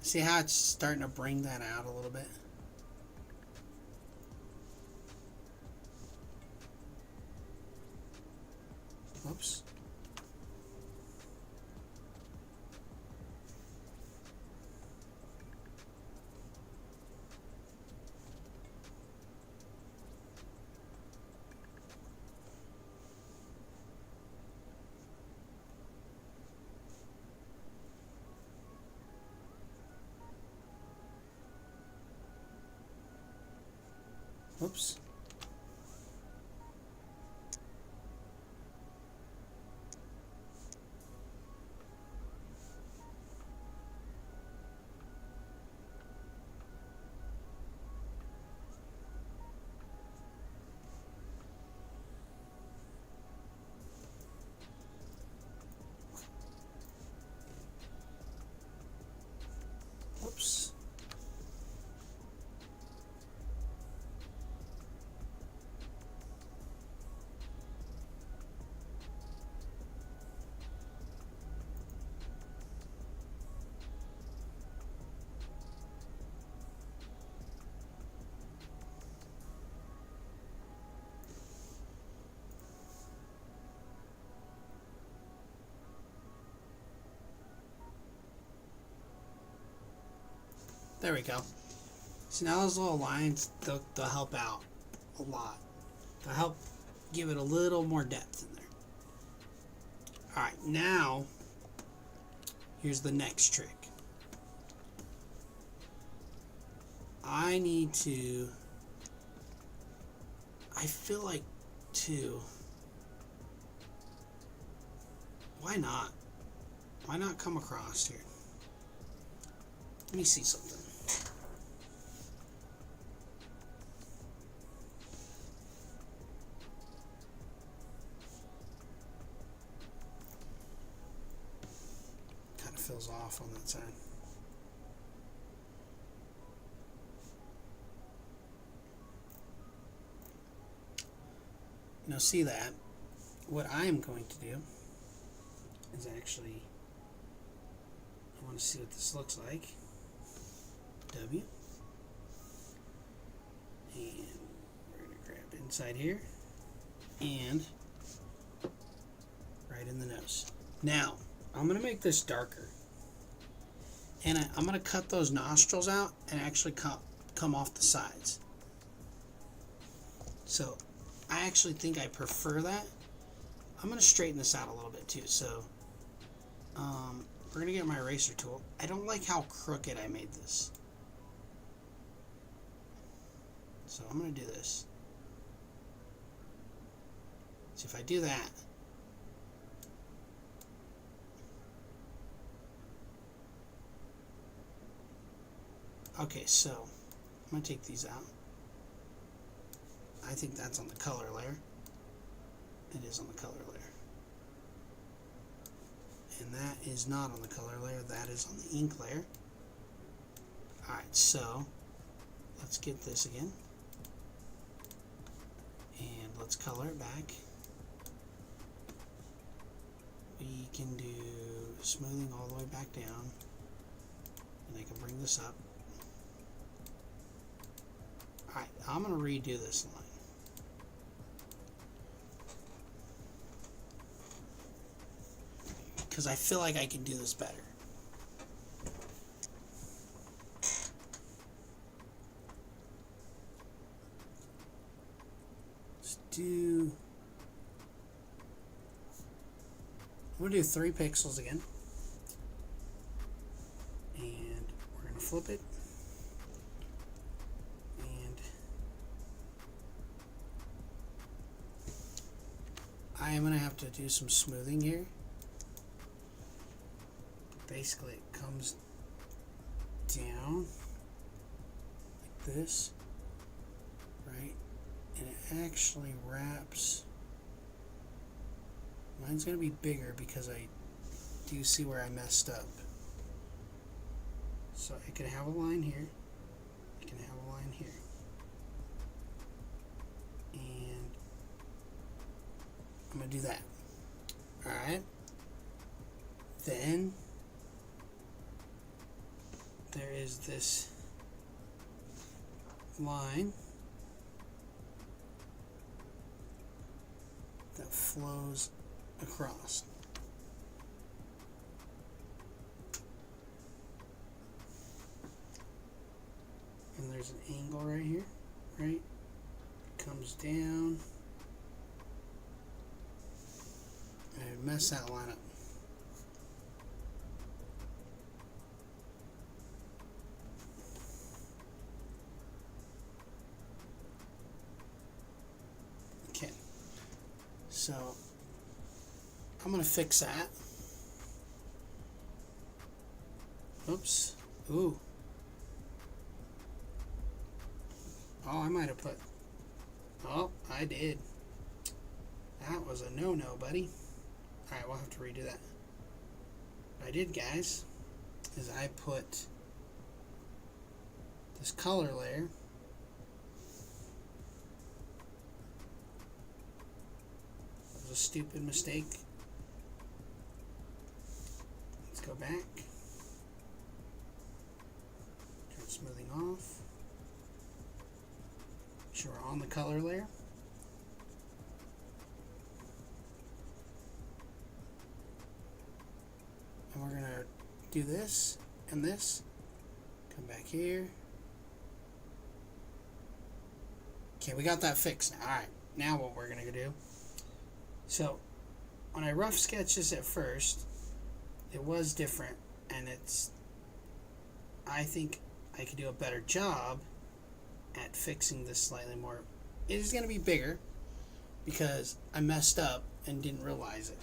See how it's starting to bring that out a little bit? Whoops. Whoops. Whoops. There we go. So now those little lines, they'll help out a lot. They'll help give it a little more depth in there. Alright, now, here's the next trick. I need to, I feel like why not? Why not come across here? Let me see something. Kind of feels off on that side. Now see that? What I am going to do is actually, I want to see what this looks like. W. And we're going to grab inside here and right in the nose. Now, I'm going to make this darker. And I'm going to cut those nostrils out and actually come off the sides. So, I actually think I prefer that. I'm going to straighten this out a little bit too. So, we're going to get my eraser tool. I don't like how crooked I made this. So I'm going to do this. So if I do that, okay, so I'm going to take these out. I think that's on the color layer. It is on the color layer. and that is not on the color layer, that is on the ink layer. Alright, so let's get this again, and let's color it back. We can do smoothing all the way back down, and I can bring this up. Alright, I'm going to redo this line. Because I feel like I can do this better. I'm going to do 3 pixels again. And we're going to flip it. And I am going to have to do some smoothing here. Basically, it comes down like this, right? And it actually wraps. Mine's going to be bigger because I do see where I messed up. So I can have a line here. I can have a line here. And I'm going to do that. Alright. Then there is this line that flows across. And there's an angle right here, right? It comes down. And I messed that line up. Okay. So I'm going to fix that. Oops. Ooh. Oh, I might have put... Oh, I did. That was a no-no, buddy. Alright, we'll have to redo that. What I did, guys, is I put this color layer That was a stupid mistake. Let's go back. Turn smoothing off. Make sure we're on the color layer. And we're going to do this and this. Come back here. Okay, we got that fixed now. Alright, now what we're going to do. So, when I rough sketched this at first, it was different, and I think I could do a better job at fixing this slightly more. It is going to be bigger because I messed up and didn't realize it.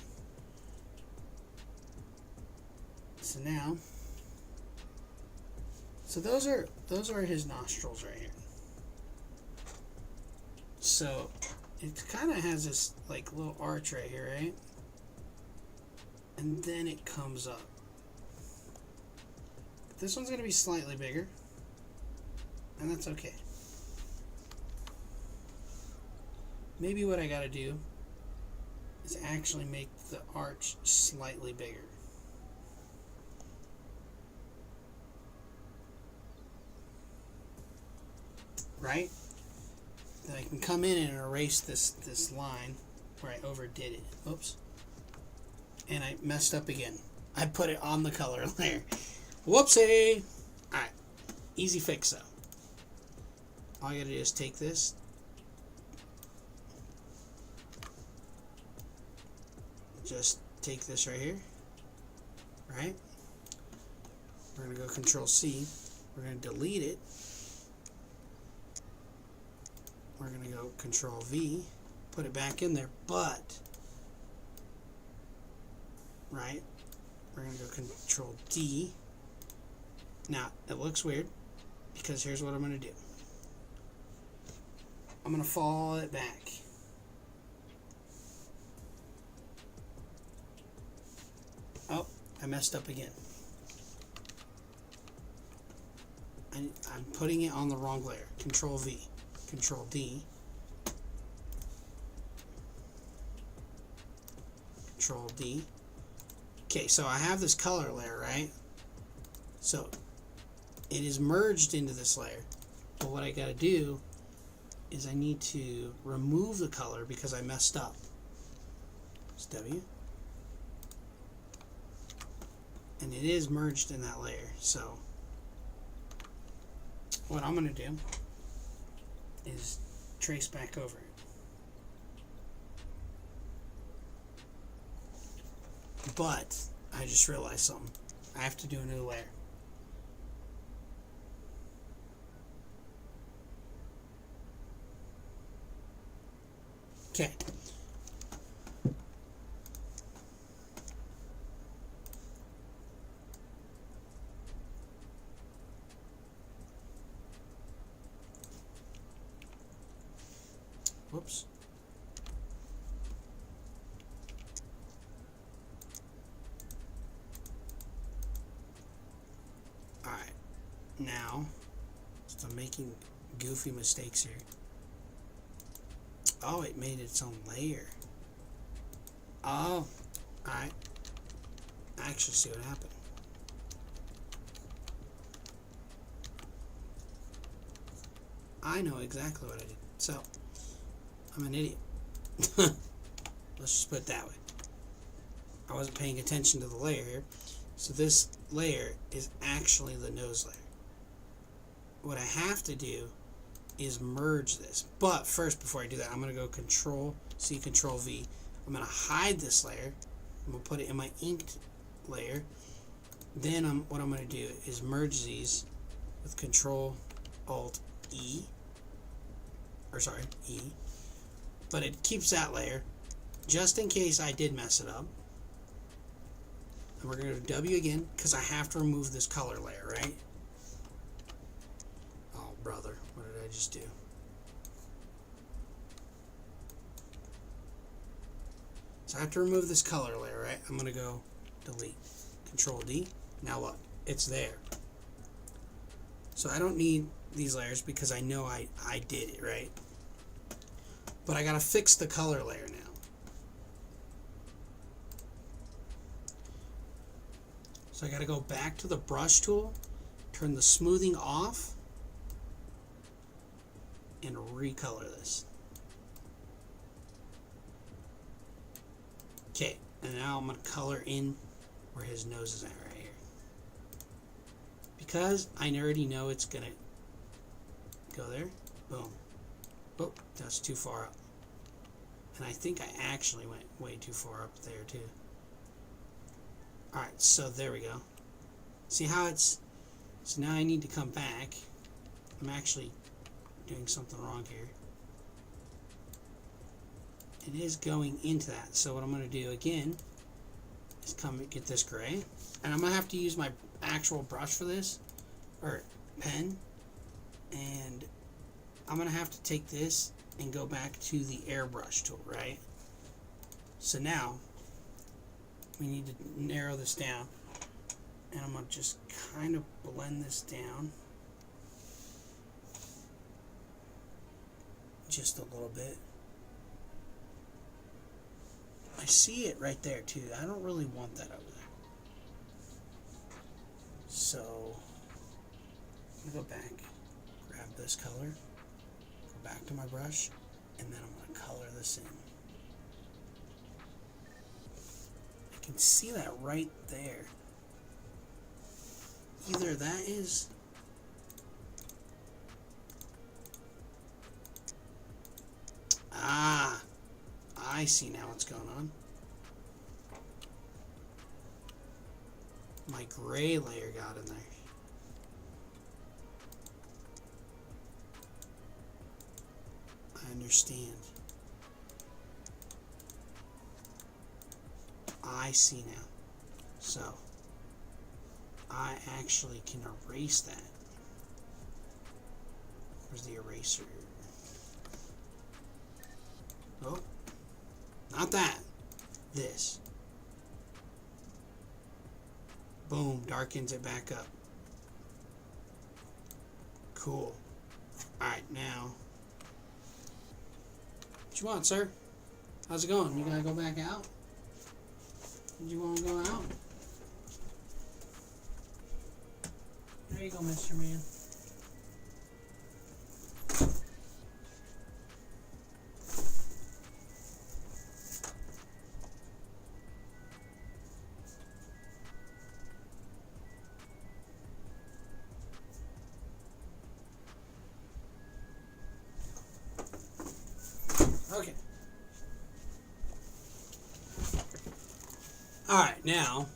So now, those are his nostrils right here. So it kind of has this like little arch right here, right? And then it comes up. But this one's going to be slightly bigger, and that's okay. Maybe what I got to do is actually make the arch slightly bigger. Right? Then I can come in and erase this line where I overdid it. Oops. And I messed up again. I put it on the color layer. Whoopsie! Alright. Easy fix though. All I gotta do is take this. Just take this right here. Right? We're gonna go Control C. We're gonna delete it. We're going to go Control V, put it back in there, but, right, we're going to go Control D. Now, it looks weird, because here's what I'm going to do. I'm going to follow it back. Oh, I messed up again. I'm putting it on the wrong layer. Control V, Control D, Control D. Okay, so I have this color layer, right? So it is merged into this layer. But what I got to do is I need to remove the color because I messed up. It's W. And it is merged in that layer. So what I'm going to do is trace back over it. But I just realized something. I have to do a new layer. Okay. Whoops. Alright. Now, so I'm making goofy mistakes here. Oh, it made its own layer. Oh, I actually see what happened. I know exactly what I did. So, I'm an idiot. Let's just put it that way. I wasn't paying attention to the layer here. So this layer is actually the nose layer. What I have to do is merge this. But first, before I do that, I'm going to go Control C, Control V. I'm going to hide this layer. I'm going to put it in my inked layer. Then what I'm going to do is merge these with Control Alt E. Or sorry, E. But it keeps that layer just in case I did mess it up. And we're going to go W again because I have to remove this color layer, right? Oh, brother. What did I just do? So I have to remove this color layer, right? I'm going to go delete. Control D. Now look, it's there. So I don't need these layers because I know I did it, right? But I got to fix the color layer now. So I got to go back to the brush tool, turn the smoothing off, and recolor this. Okay, and now I'm going to color in where his nose is at right here. Because I already know it's going to go there. Boom. Oh, that's too far up. And I think I actually went way too far up there too. Alright, so there we go. See how it's... So now I need to come back. I'm actually doing something wrong here. It is going into that. So what I'm going to do again is come and get this gray. And I'm going to have to use my actual brush for this. Or pen. And I'm going to have to take this and go back to the airbrush tool, right? So now we need to narrow this down. And I'm going to just kind of blend this down. Just a little bit. I see it right there too. I don't really want that over there. So I'm going to go back, grab this color, go back to my brush, and then I'm going to color this in. I can see that right there. Either that is... Ah, I see now what's going on. My gray layer got in there. I understand. I see now. So, I actually can erase that. Where's the eraser? Oh, not that. This. Boom, darkens it back up. Cool. Alright, now. What you want, sir? How's it going? You gotta go back out? Did you want to go out? There you go, Mr. Man. Okay. Alright, now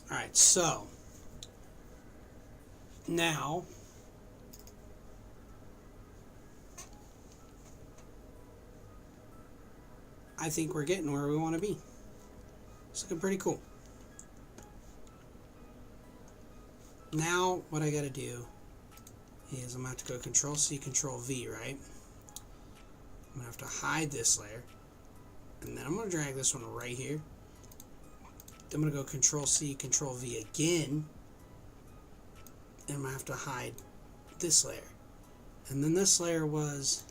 alright, so now I think we're getting where we want to be. It's looking pretty cool. Now what I got to do is I'm going to have to go Control C, Control V, right? I'm going to have to hide this layer. And then I'm going to drag this one right here. I'm going to go Control C, Control V again. And I'm going to have to hide this layer. And then this layer was...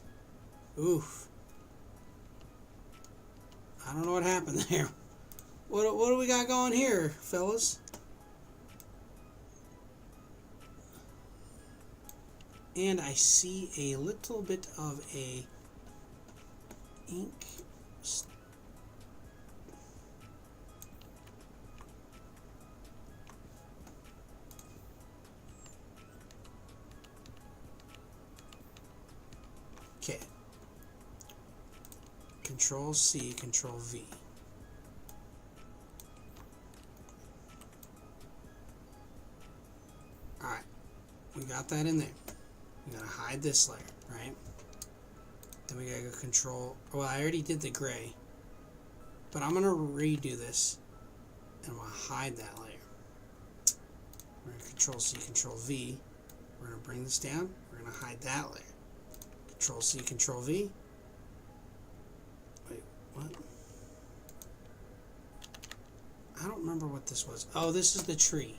Oof. I don't know what happened there. What do we got going here, fellas? And I see a little bit of a ink. Okay. Control C, Control V. Alright. We got that in there. We gotta hide this layer, right? Then we gotta go Control... Well, I already did the gray. But I'm gonna redo this. And I'm gonna hide that layer. We're gonna Control C, Control V. We're gonna bring this down. We're gonna hide that layer. Control C, Control V. Wait, what? I don't remember what this was. Oh, this is the tree.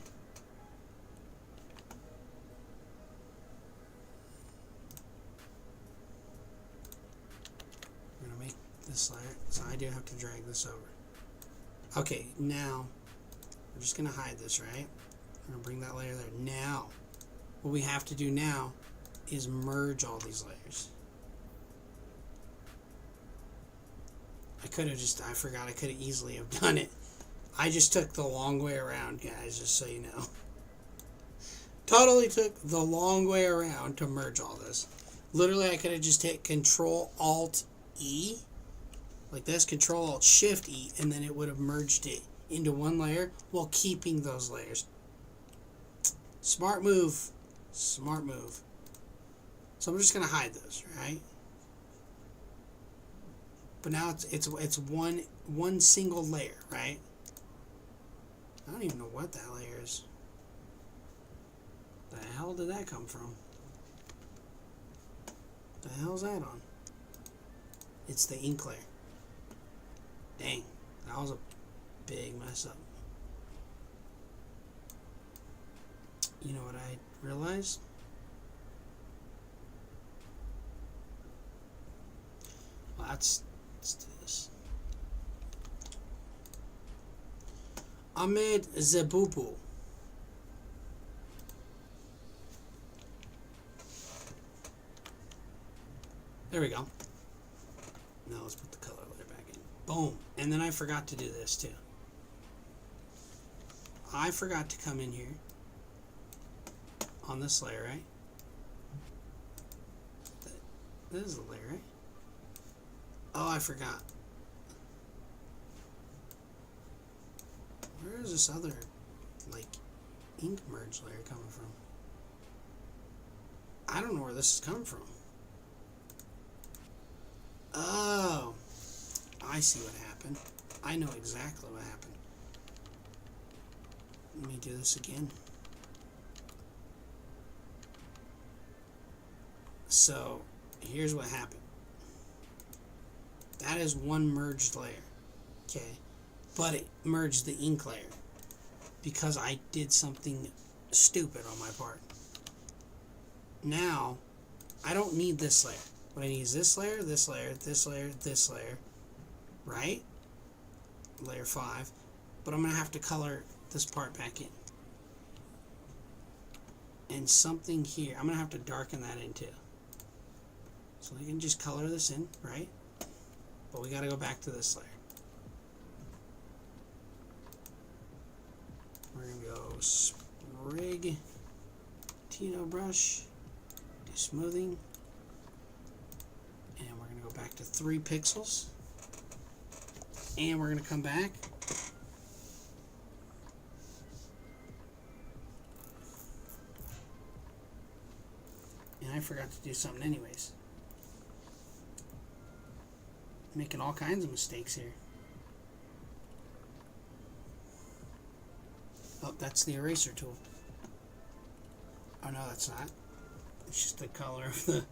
I'm going to make this layer, so I do have to drag this over. Okay, now, we're just going to hide this, right? I'm going to bring that layer there. Now, what we have to do now is merge all these layers. I forgot I could have easily have done it. I just took the long way around, guys, just so you know. Totally took the long way around to merge all this. Literally, I could have just hit Control-Alt-E, like this, Control-Alt-Shift-E, and then it would have merged it into one layer while keeping those layers. Smart move. Smart move. So I'm just going to hide those, right? But now it's one single layer, right? I don't even know what that layer is. The hell did that come from? The hell's that on? It's the ink layer. Dang, that was a big mess up. You know what I realized? Well, let's do this. Ahmed Zebubu. There we go. Now let's put the color layer back in. Boom. And then I forgot to do this too. I forgot to come in here on this layer, right? This is the layer, right? Oh, I forgot. Where is this other, like, ink merge layer coming from? I don't know where this is coming from. Oh, I see what happened. happened. I know exactly what happened. Let me do this again. So here's what happened. That is one merged layer. Okay. But it merged the ink layer because I did something stupid on my part. Now, I don't need this layer. What I need is this layer, this layer, this layer, this layer, right? Layer 5. But I'm going to have to color this part back in. And something here, I'm going to have to darken that in too. So we can just color this in, right? But we got to go back to this layer. We're going to go sprig, Tino brush, do smoothing, and we're going to go back to 3 pixels, and we're going to come back and I forgot to do something anyways. Making all kinds of mistakes here. Oh, that's the eraser tool. Oh, no, that's not. It's just the color of the...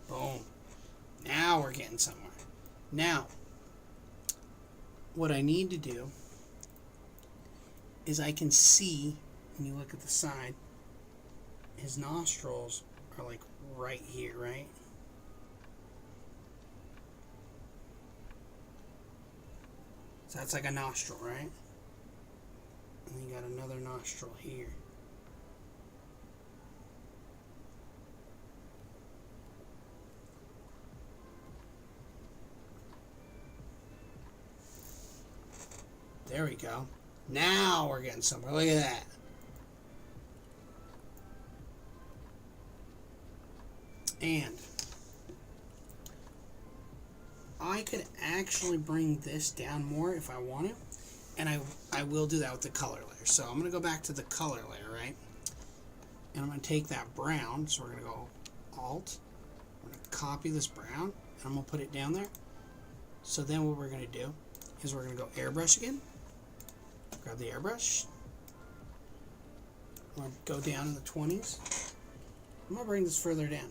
Boom. Now we're getting somewhere. Now, what I need to do is I can see, when you look at the side, his nostrils are like right here, right? So that's like a nostril, right? And then you got another nostril here. There we go. Now we're getting somewhere. Look at that. And I could actually bring this down more if I wanted. And I will do that with the color layer. So I'm going to go back to the color layer, right? And I'm going to take that brown. So we're going to go Alt. We're going to copy this brown. And I'm going to put it down there. So then what we're going to do is we're going to go airbrush again. Grab the airbrush. I'm going to go down in the 20s. I'm going to bring this further down.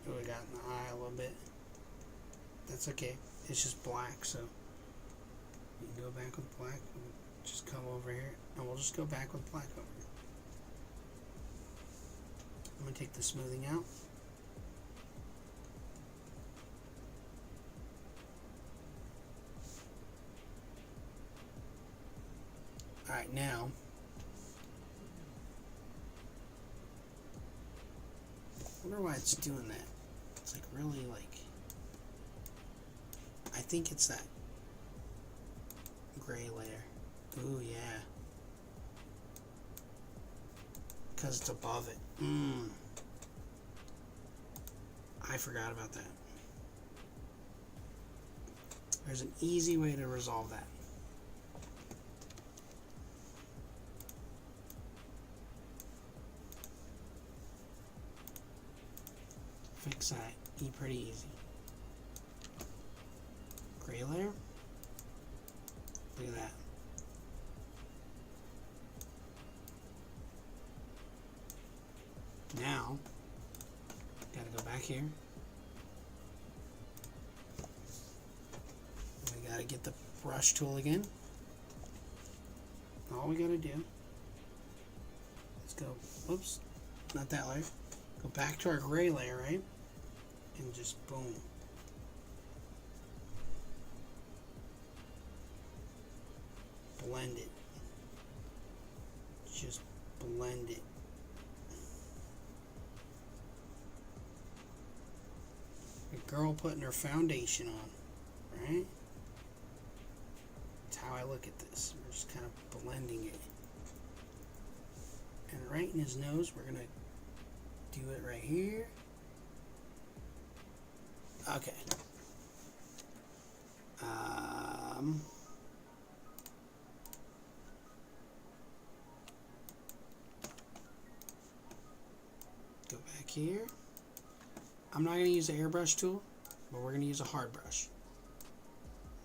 We got in the eye a little bit. That's okay. It's just black, so you can go back with black. Just come over here, and we'll just go back with black over here. I'm going to take the smoothing out. Alright, now I wonder why it's doing that. It's like really like, I think it's that gray layer. Ooh, yeah. Because it's above it. I forgot about that. There's an easy way to resolve that. Fix that. Pretty easy. Gray layer. Look at that. Now, gotta go back here. We gotta get the brush tool again. All we gotta do is go, oops, not that layer. Go back to our gray layer, right? And just boom. Blend it. Just blend it. A girl putting her foundation on, right? That's how I look at this. We're just kind of blending it. And right in his nose, we're going to do it right here. Okay. Go back here. I'm not going to use the airbrush tool, but we're going to use a hard brush.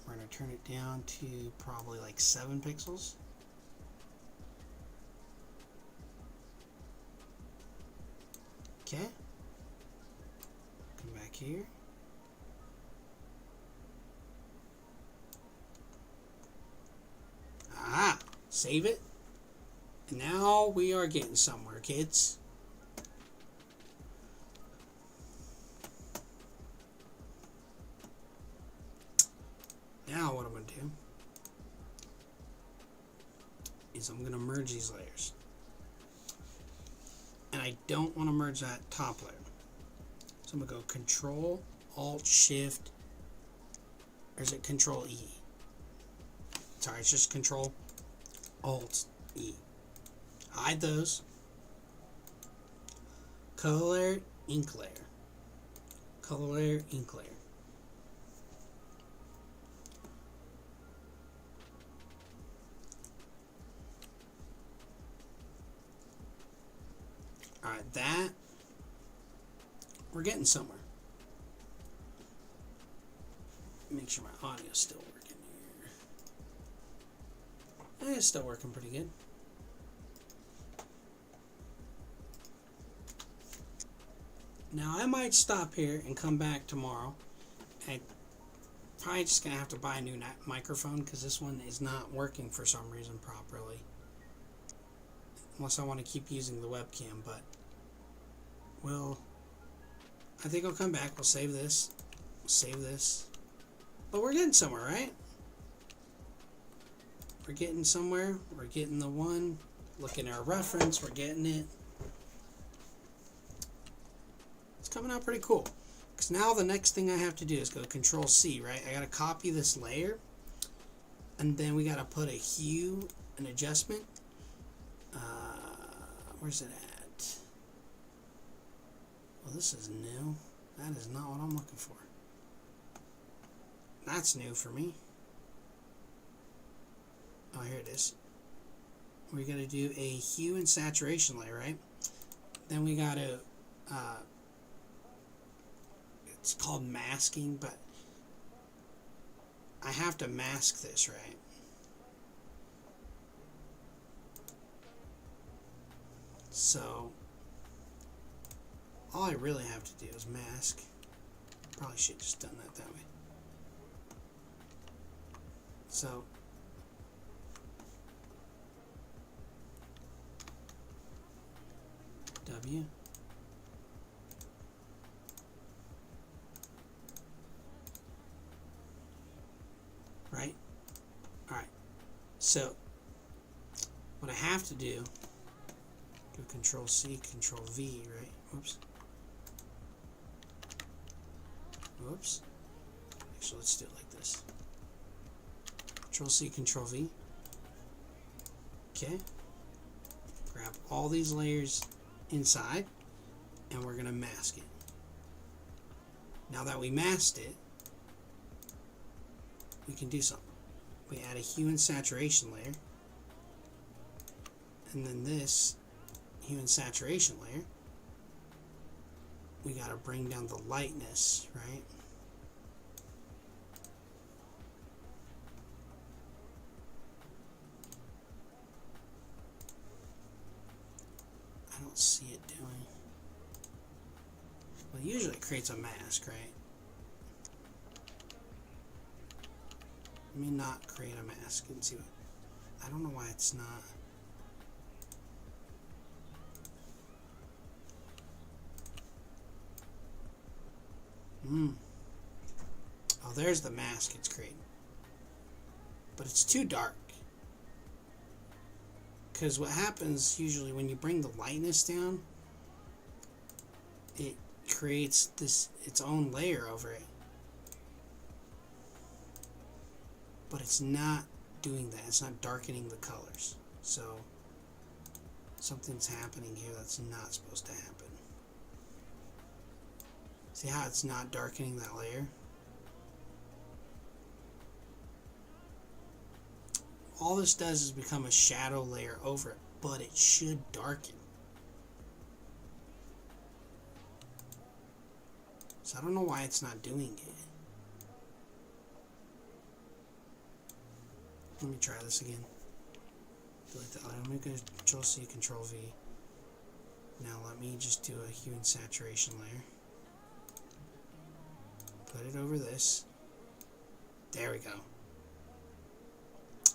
We're going to turn it down to probably like 7 pixels. Okay. Come back here. Ah, save it. And now we are getting somewhere, kids. Now what I'm going to do is I'm going to merge these layers. And I don't want to merge that top layer. So I'm going to go Control, Alt, Shift, or is it Control E? Sorry, it's just Control, Alt, E. Hide those. Color layer, ink layer. Color layer, ink layer. Alright, that, we're getting somewhere. Make sure my audio's still working here. It's still working pretty good. Now I might stop here and come back tomorrow. I'm probably just going to have to buy a new microphone because this one is not working for some reason properly. Unless I want to keep using the webcam, but I think I'll come back. We'll save this. We'll save this. But we're getting somewhere, right? We're getting somewhere. We're getting the one. Looking at our reference. We're getting it. It's coming out pretty cool. Because now the next thing I have to do is go Control C, right? I got to copy this layer. And then we got to put a hue, an adjustment. Where's it at? Well, this is new. That is not what I'm looking for. That's new for me. Oh, here it is. We got to do a hue and saturation layer, right? Then we got to, it's called masking, but I have to mask this, right? So, all I really have to do is mask. Probably should have just done that way. So, W. Right? Alright. So, what I have to do, Control C, Control V, right? Whoops. Whoops. Actually, let's do it like this. Control C, Control V. Okay. Grab all these layers inside, and we're going to mask it. Now that we masked it, we can do something. We add a hue and saturation layer, and then this hue and saturation layer, we got to bring down the lightness, right? I don't see it doing. Well, usually it creates a mask, right? Let me not create a mask and see what. I don't know why it's not. Oh, there's the mask it's creating. But it's too dark. Because what happens usually when you bring the lightness down, it creates its own layer over it. But it's not doing that. It's not darkening the colors. So something's happening here that's not supposed to happen. See how it's not darkening that layer? All this does is become a shadow layer over it, but it should darken. So I don't know why it's not doing it. Let me try this again. Delete that. Let me go Control C, Control V. Now let me just do a hue and saturation layer. Put it over this. There we go.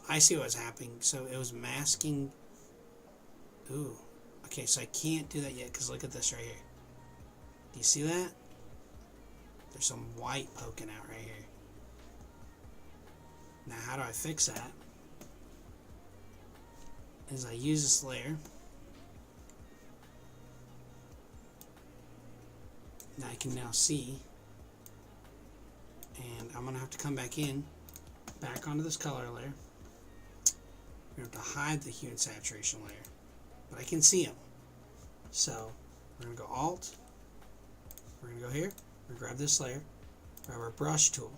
I see what's happening. So it was masking. Ooh. Okay, so I can't do that yet because look at this right here. Do you see that? There's some white poking out right here. Now how do I fix that? Is I use this layer. Now I can now see. And I'm going to have to come back in. Back onto this color layer. We're going to have to hide the hue and saturation layer. But I can see them. So we're going to go Alt. We're going to go here. We're going to grab this layer. Grab our brush tool.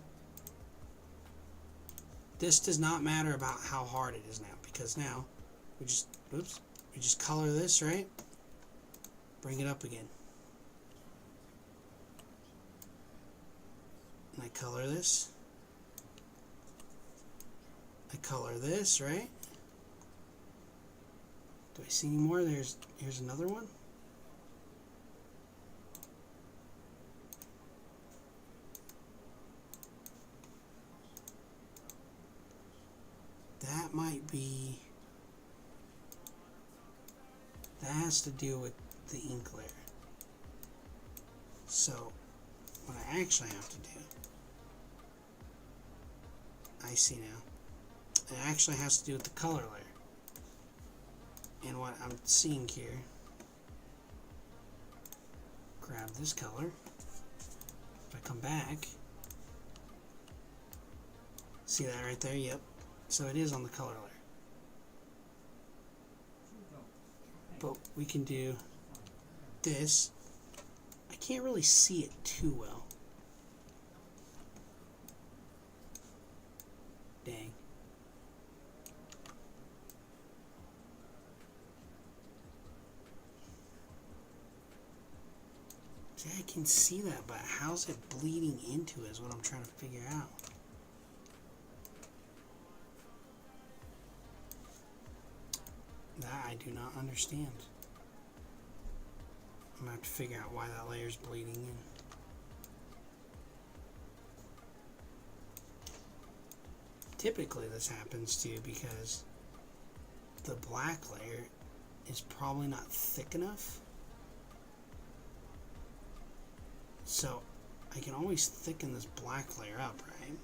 This does not matter about how hard it is now. Because now we just color this, right? Bring it up again. And I color this. I color this, right? Do I see any more? Here's another one. That might be. That has to do with the ink layer. So, what I actually have to do, I see now, it actually has to do with the color layer. And what I'm seeing here, grab this color, if I come back, see that right there? Yep. So it is on the color layer. But we can do this. I can't really see it too well. Dang. See, I can see that, but how's it bleeding into it is what I'm trying to figure out. That I do not understand. I'm going to have to figure out why that layer's bleeding in. Typically this happens too because the black layer is probably not thick enough. So I can always thicken this black layer up, right?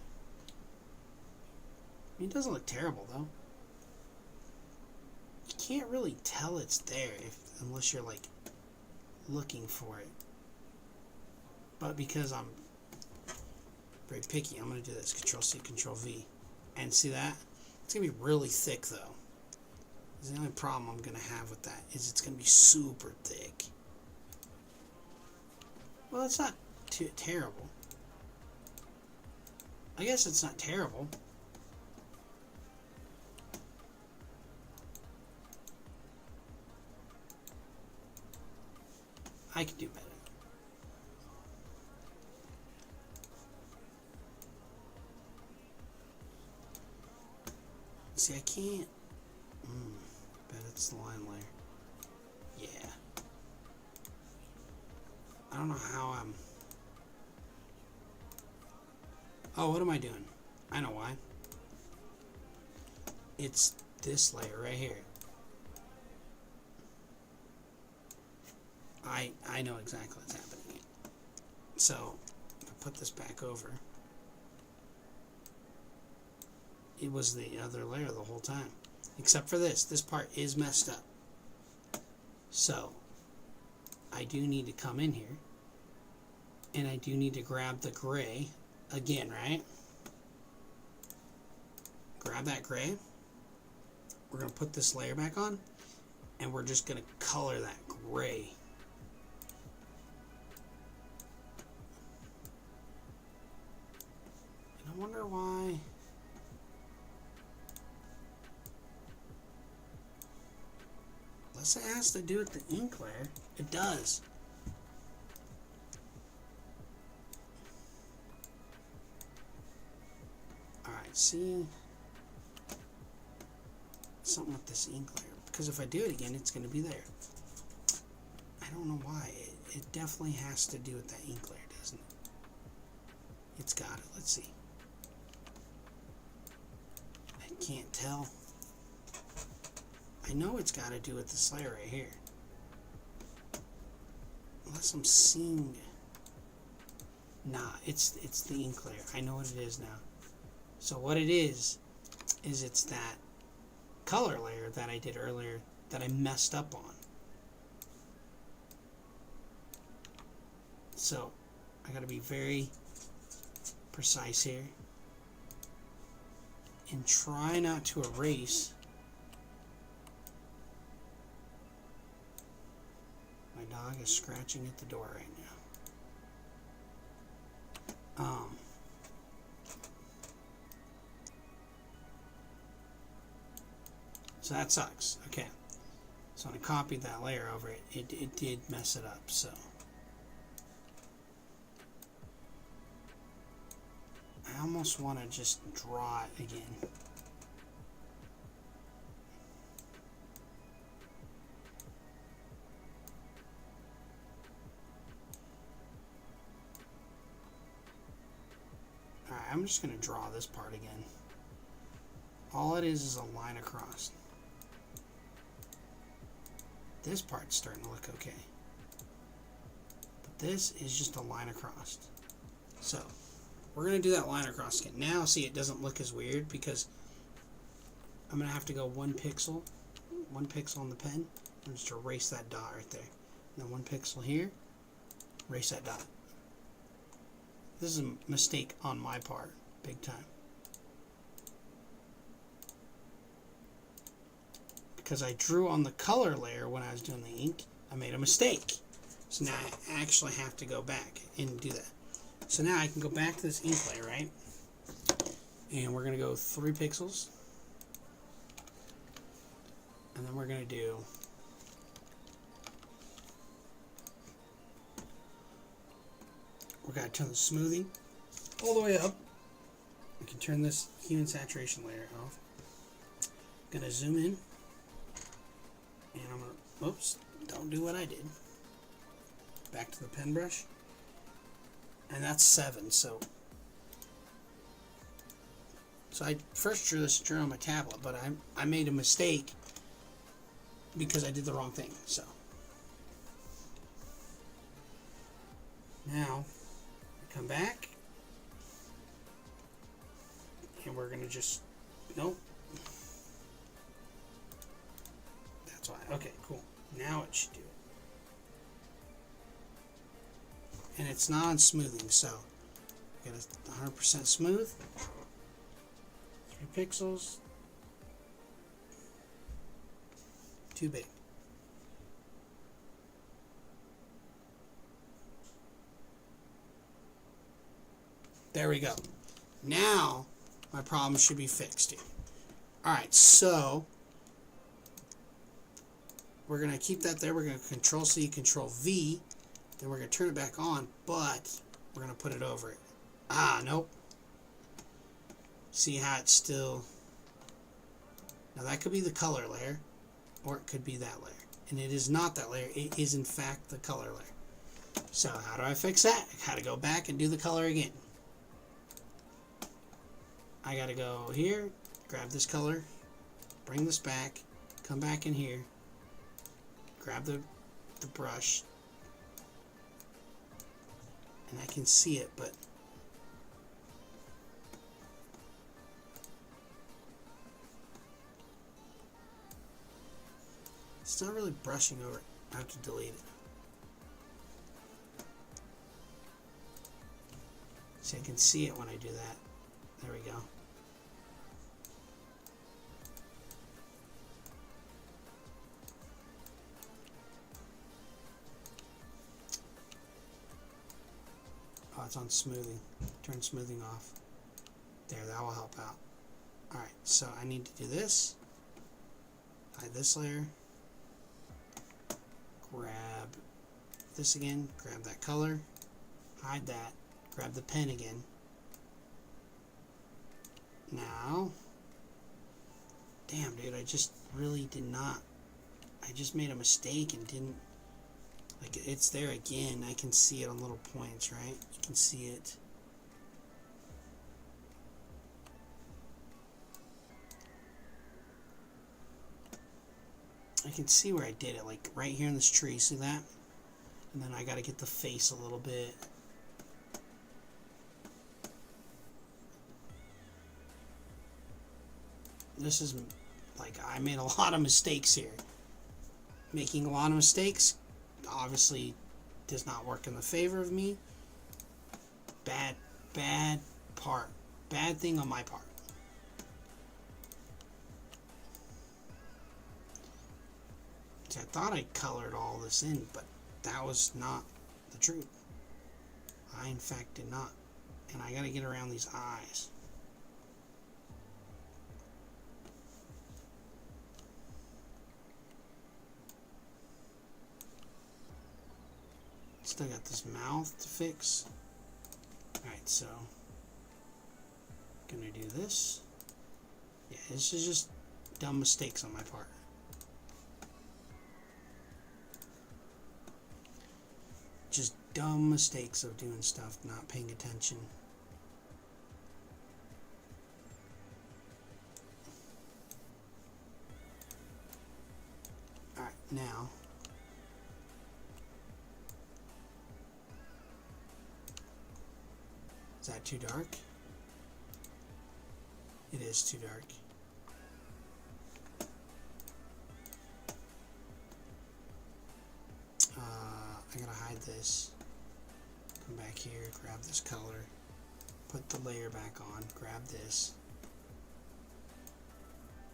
I mean, it doesn't look terrible though. You can't really tell it's there unless you're like looking for it. But because I'm very picky, I'm going to do this. Control C, Control V. And see that? It's going to be really thick though. The only problem I'm going to have with that is it's going to be super thick. Well, it's not too terrible. I guess it's not terrible. I can do better. See, I can't. Bet it's the line layer. Yeah. I don't know how I'm. Oh, what am I doing? I know why. It's this layer right here. I know exactly what's happening. So, if I put this back over, it was the other layer the whole time. except for this part is messed up. So I do need to come in here, and I do need to grab the gray again, right? Grab that gray. We're going to put this layer back on, and we're just going to color that gray. And I wonder why. Unless it has to do with the ink layer. It does. Alright, see? Something with this ink layer. Because if I do it again, it's going to be there. I don't know why. It definitely has to do with that ink layer, doesn't it? It's got it. Let's see. I can't tell. I know it's got to do with this layer right here. Unless I'm seeing... Nah, it's the ink layer. I know what it is now. So what it is it's that color layer that I did earlier that I messed up on. So I got to be very precise here and try not to erase. My dog is scratching at the door right now. So that sucks. Okay. So when I copied that layer over it, it did mess it up. So I almost want to just draw it again. Alright, I'm just going to draw this part again. All it is a line across. This part's starting to look okay. But this is just a line across. So, we're going to do that line across again. Now, see, it doesn't look as weird because I'm going to have to go one pixel on the pen, and just erase that dot right there. And then one pixel here, erase that dot. This is a mistake on my part, big time. Because I drew on the color layer when I was doing the ink, I made a mistake. So now I actually have to go back and do that. So now I can go back to this ink layer, right? And we're going to go 3 pixels. And then we're going to do... We're going to turn the smoothing all the way up. We can turn this hue and saturation layer off. I'm going to zoom in. And I'm going to, oops, don't do what I did. Back to the pen brush. And that's 7, so I first drew on my tablet, but I made a mistake because I did the wrong thing, so. Now, come back, and we're going to just, nope. That's why, okay, cool. Now it should do it. And it's not on smoothing, so get it 100% smooth. 3 pixels. Too big. There we go. Now my problem should be fixed here. Alright, so we're going to keep that there. We're going to Control C, Control V. Then we're going to turn it back on, but we're going to put it over it. Ah, nope. See how it's still... Now that could be the color layer, or it could be that layer. And it is not that layer. It is in fact the color layer. So how do I fix that? I got to go back and do the color again. I got to go here, grab this color, bring this back, come back in here, grab the brush, and I can see it, but It's not really brushing over it. I have to delete it. See, I can see it when I do that. There we go. Oh, it's on smoothing. Turn smoothing off. There, that will help out. Alright, so I need to do this. Hide this layer. Grab this again. Grab that color. Hide that. Grab the pen again. Now, damn dude, I just really did not, I just made a mistake and didn't, like, it's there again. I can see it on little points, right? You can see it. I can see where I did it, like right here in this tree, see that? And then I gotta get the face a little bit. This is, like, I made a lot of mistakes here. Making a lot of mistakes obviously does not work in the favor of me. Bad part. Bad thing on my part. See, I thought I colored all this in, but that was not the truth. I, in fact, did not. And I gotta get around these eyes. Still got this mouth to fix. Alright, so gonna do this. Yeah, this is just dumb mistakes on my part. Just dumb mistakes of doing stuff, not paying attention. Alright, now is that too dark? It is too dark. I gotta hide this. Come back here, grab this color, put the layer back on, grab this.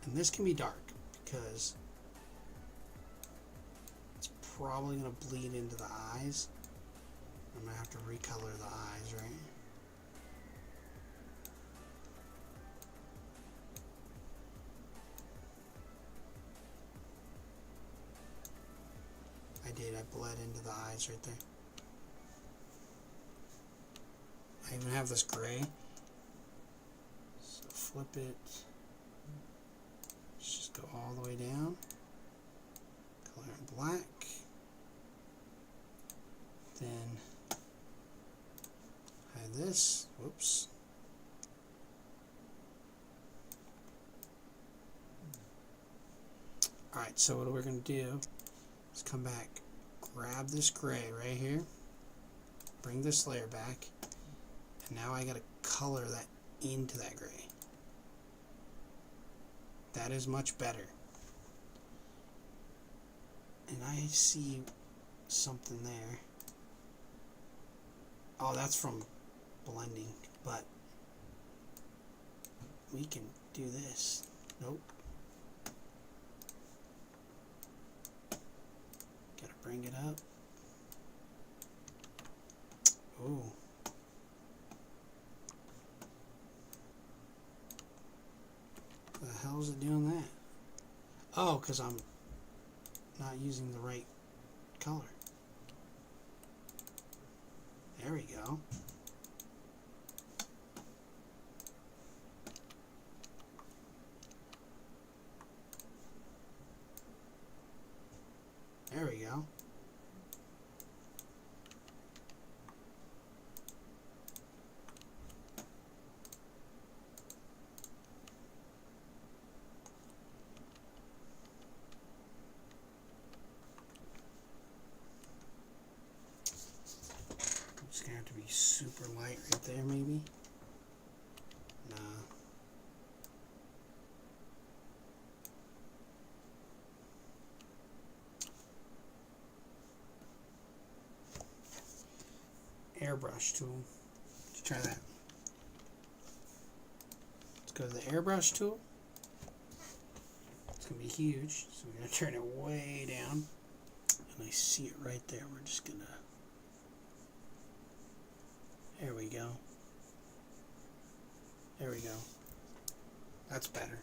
And this can be dark because it's probably gonna bleed into the eyes. I'm gonna have to recolor the eyes, right? I bled into the eyes right there. I even have this gray. So flip it. Let's just go all the way down. Color it black. Then hide this. Whoops. Alright, so what we're going to do is come back, grab this gray right here, bring this layer back, and now I got to color that into that gray. That is much better. And I see something there. Oh, that's from blending, but we can do this. Nope. Bring it up. Ooh. The hell is it doing that? Oh, because I'm not using the right color. There we go. There we go. It's gonna have to be super light right there, maybe. Nah. airbrush tool. Let's try that. Let's go to the airbrush tool. It's going to be huge, so we're going to turn it way down. And I see it right there. We're just going to... There we go. There we go. That's better.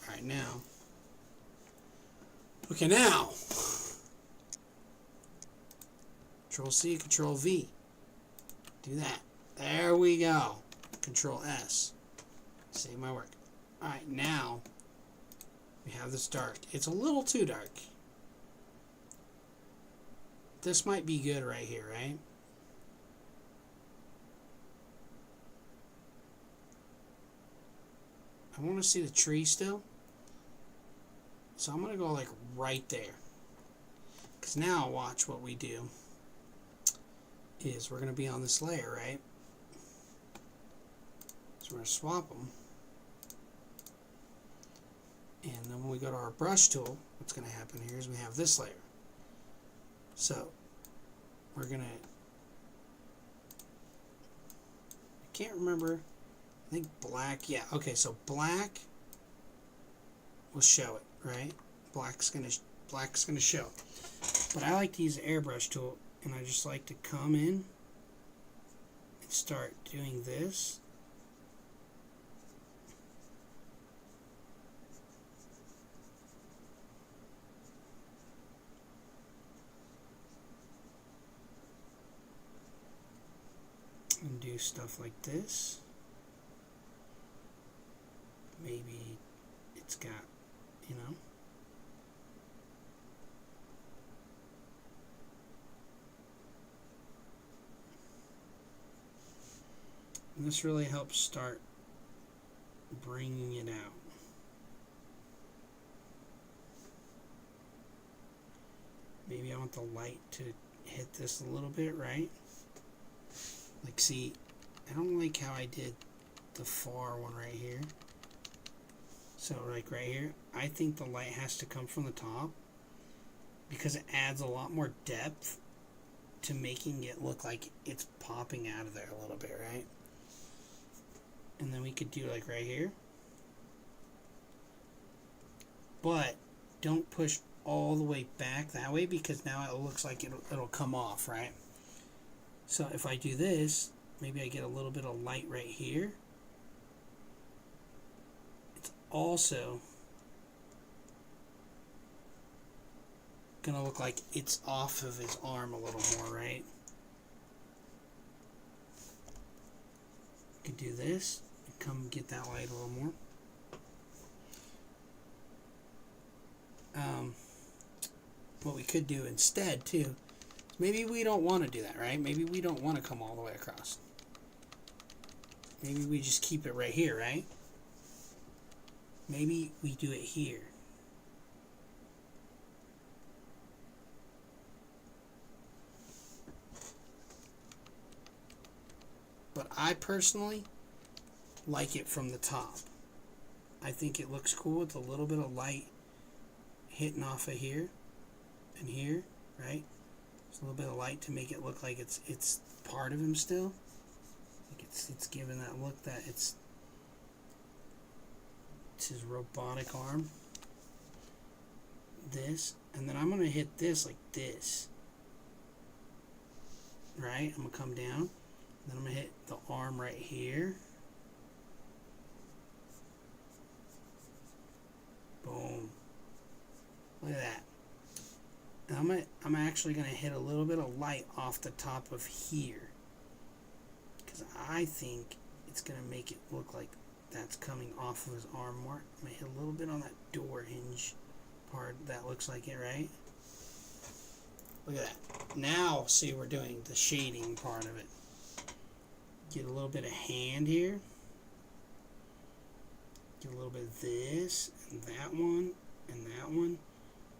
Alright, now. Okay, now. Control C, Control V. Do that. There we go. Control S. Save my work. Alright, now we have this dark. It's a little too dark. This might be good right here, right? I want to see the tree still. So I'm going to go like right there. Because now watch what we do is we're going to be on this layer, right? So we're going to swap them. And then when we go to our brush tool, what's going to happen here is we have this layer. So we're going to, I can't remember, I think black, yeah, okay, so black will show it, right? Black's gonna show. But I like to use the airbrush tool, and I just like to come in and start doing this. And do stuff like this. Maybe it's got, you know. And this really helps start bringing it out. Maybe I want the light to hit this a little bit, right? Like, see, I don't like how I did the far one right here. So, like right here, I think the light has to come from the top because it adds a lot more depth to making it look like it's popping out of there a little bit, right? And then we could do like right here. But don't push all the way back that way because now it looks like it'll come off, right? So if I do this, maybe I get a little bit of light right here. It's also gonna look like it's off of his arm a little more, right? You could do this and come get that light a little more. What we could do instead too, maybe we don't want to do that, right? Maybe we don't want to come all the way across. Maybe we just keep it right here, right? Maybe we do it here. But I personally like it from the top. I think it looks cool with a little bit of light hitting off of here and here, right? Just a little bit of light to make it look like it's part of him still. Like it's giving that look that it's his robotic arm. This, and then I'm gonna hit this like this. Right? I'm gonna come down. Then I'm gonna hit the arm right here. Boom. Look at that. And I'm actually gonna hit a little bit of light off the top of here. Because I think it's gonna make it look like that's coming off of his arm more. I'm gonna hit a little bit on that door hinge part. That looks like it, right? Look at that. Now see we're doing the shading part of it. Get a little bit of hand here. Get a little bit of this, and that one, and that one.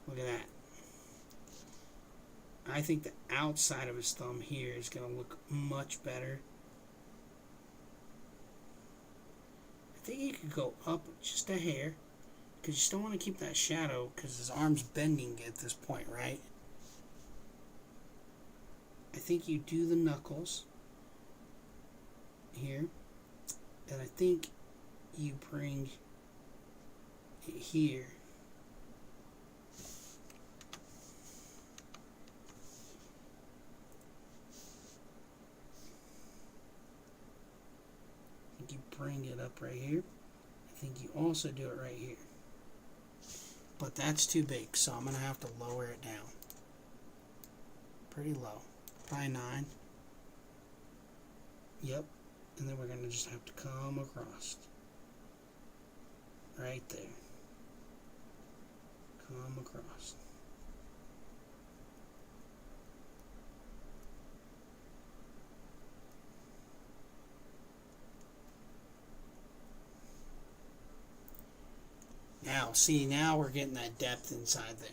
Look at that. I think the outside of his thumb here is going to look much better. I think you could go up just a hair, because you still want to keep that shadow, because his arm's bending at this point, right? I think you do the knuckles here, and I think you bring it here. I think you bring it up right here. I think you also do it right here. But that's too big, so I'm going to have to lower it down. Pretty low. Probably 9. Yep. And then we're going to just have to come across. Right there. Come across. Now, see, now we're getting that depth inside there.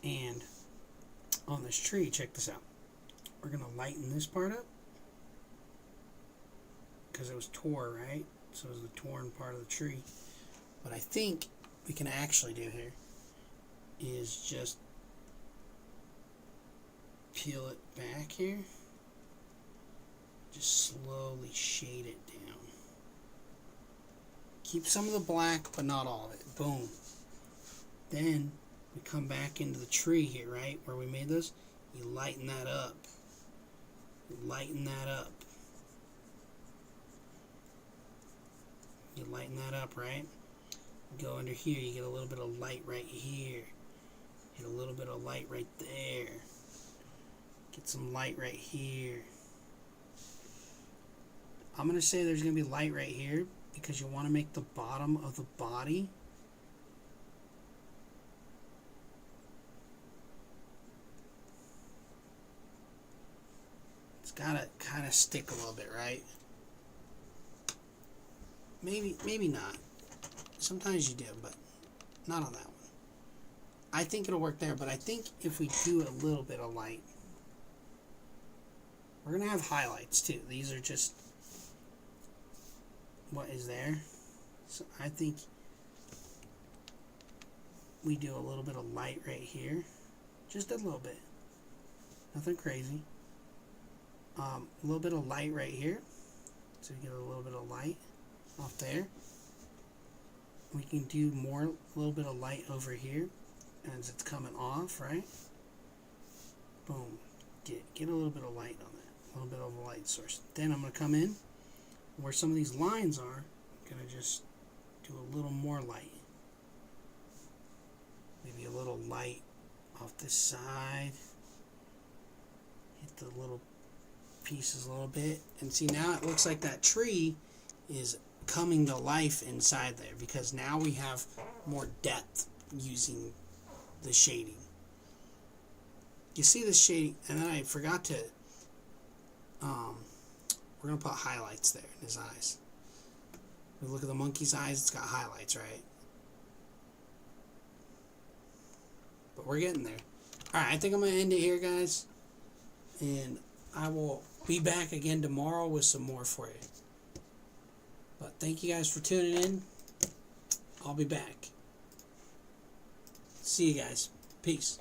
And on this tree, check this out. We're going to lighten this part up. Because it was tore, right? So it was the torn part of the tree. What I think we can actually do here is just peel it back here. Just slowly shade it down. Keep some of the black, but not all of it. Boom. Then we come back into the tree here, right? Where we made those. You lighten that up. You lighten that up. You lighten that up, right? Go under here, you get a little bit of light right here. Get a little bit of light right there. Get some light right here. I'm going to say there's going to be light right here because you want to make the bottom of the body it's got to kind of stick a little bit, right? Maybe not. Sometimes you do, but not on that one. I think it'll work there, but I think if we do a little bit of light, we're going to have highlights too. These are just what is there. So I think we do a little bit of light right here. Just a little bit. Nothing crazy. A little bit of light right here. So we get a little bit of light off there. We can do more, a little bit of light over here as it's coming off, right? Boom. Get a little bit of light on that. A little bit of a light source. Then I'm going to come in where some of these lines are. I'm going to just do a little more light. Maybe a little light off this side. Hit the little pieces a little bit. And see, now it looks like that tree is coming to life inside there because now we have more depth using the shading. You see the shading, and then I forgot to we're going to put highlights there in his eyes. We look at the monkey's eyes, it's got highlights, right? But we're getting there. Alright, I think I'm going to end it here, guys. And I will be back again tomorrow with some more for you. But thank you guys for tuning in. I'll be back. See you guys. Peace.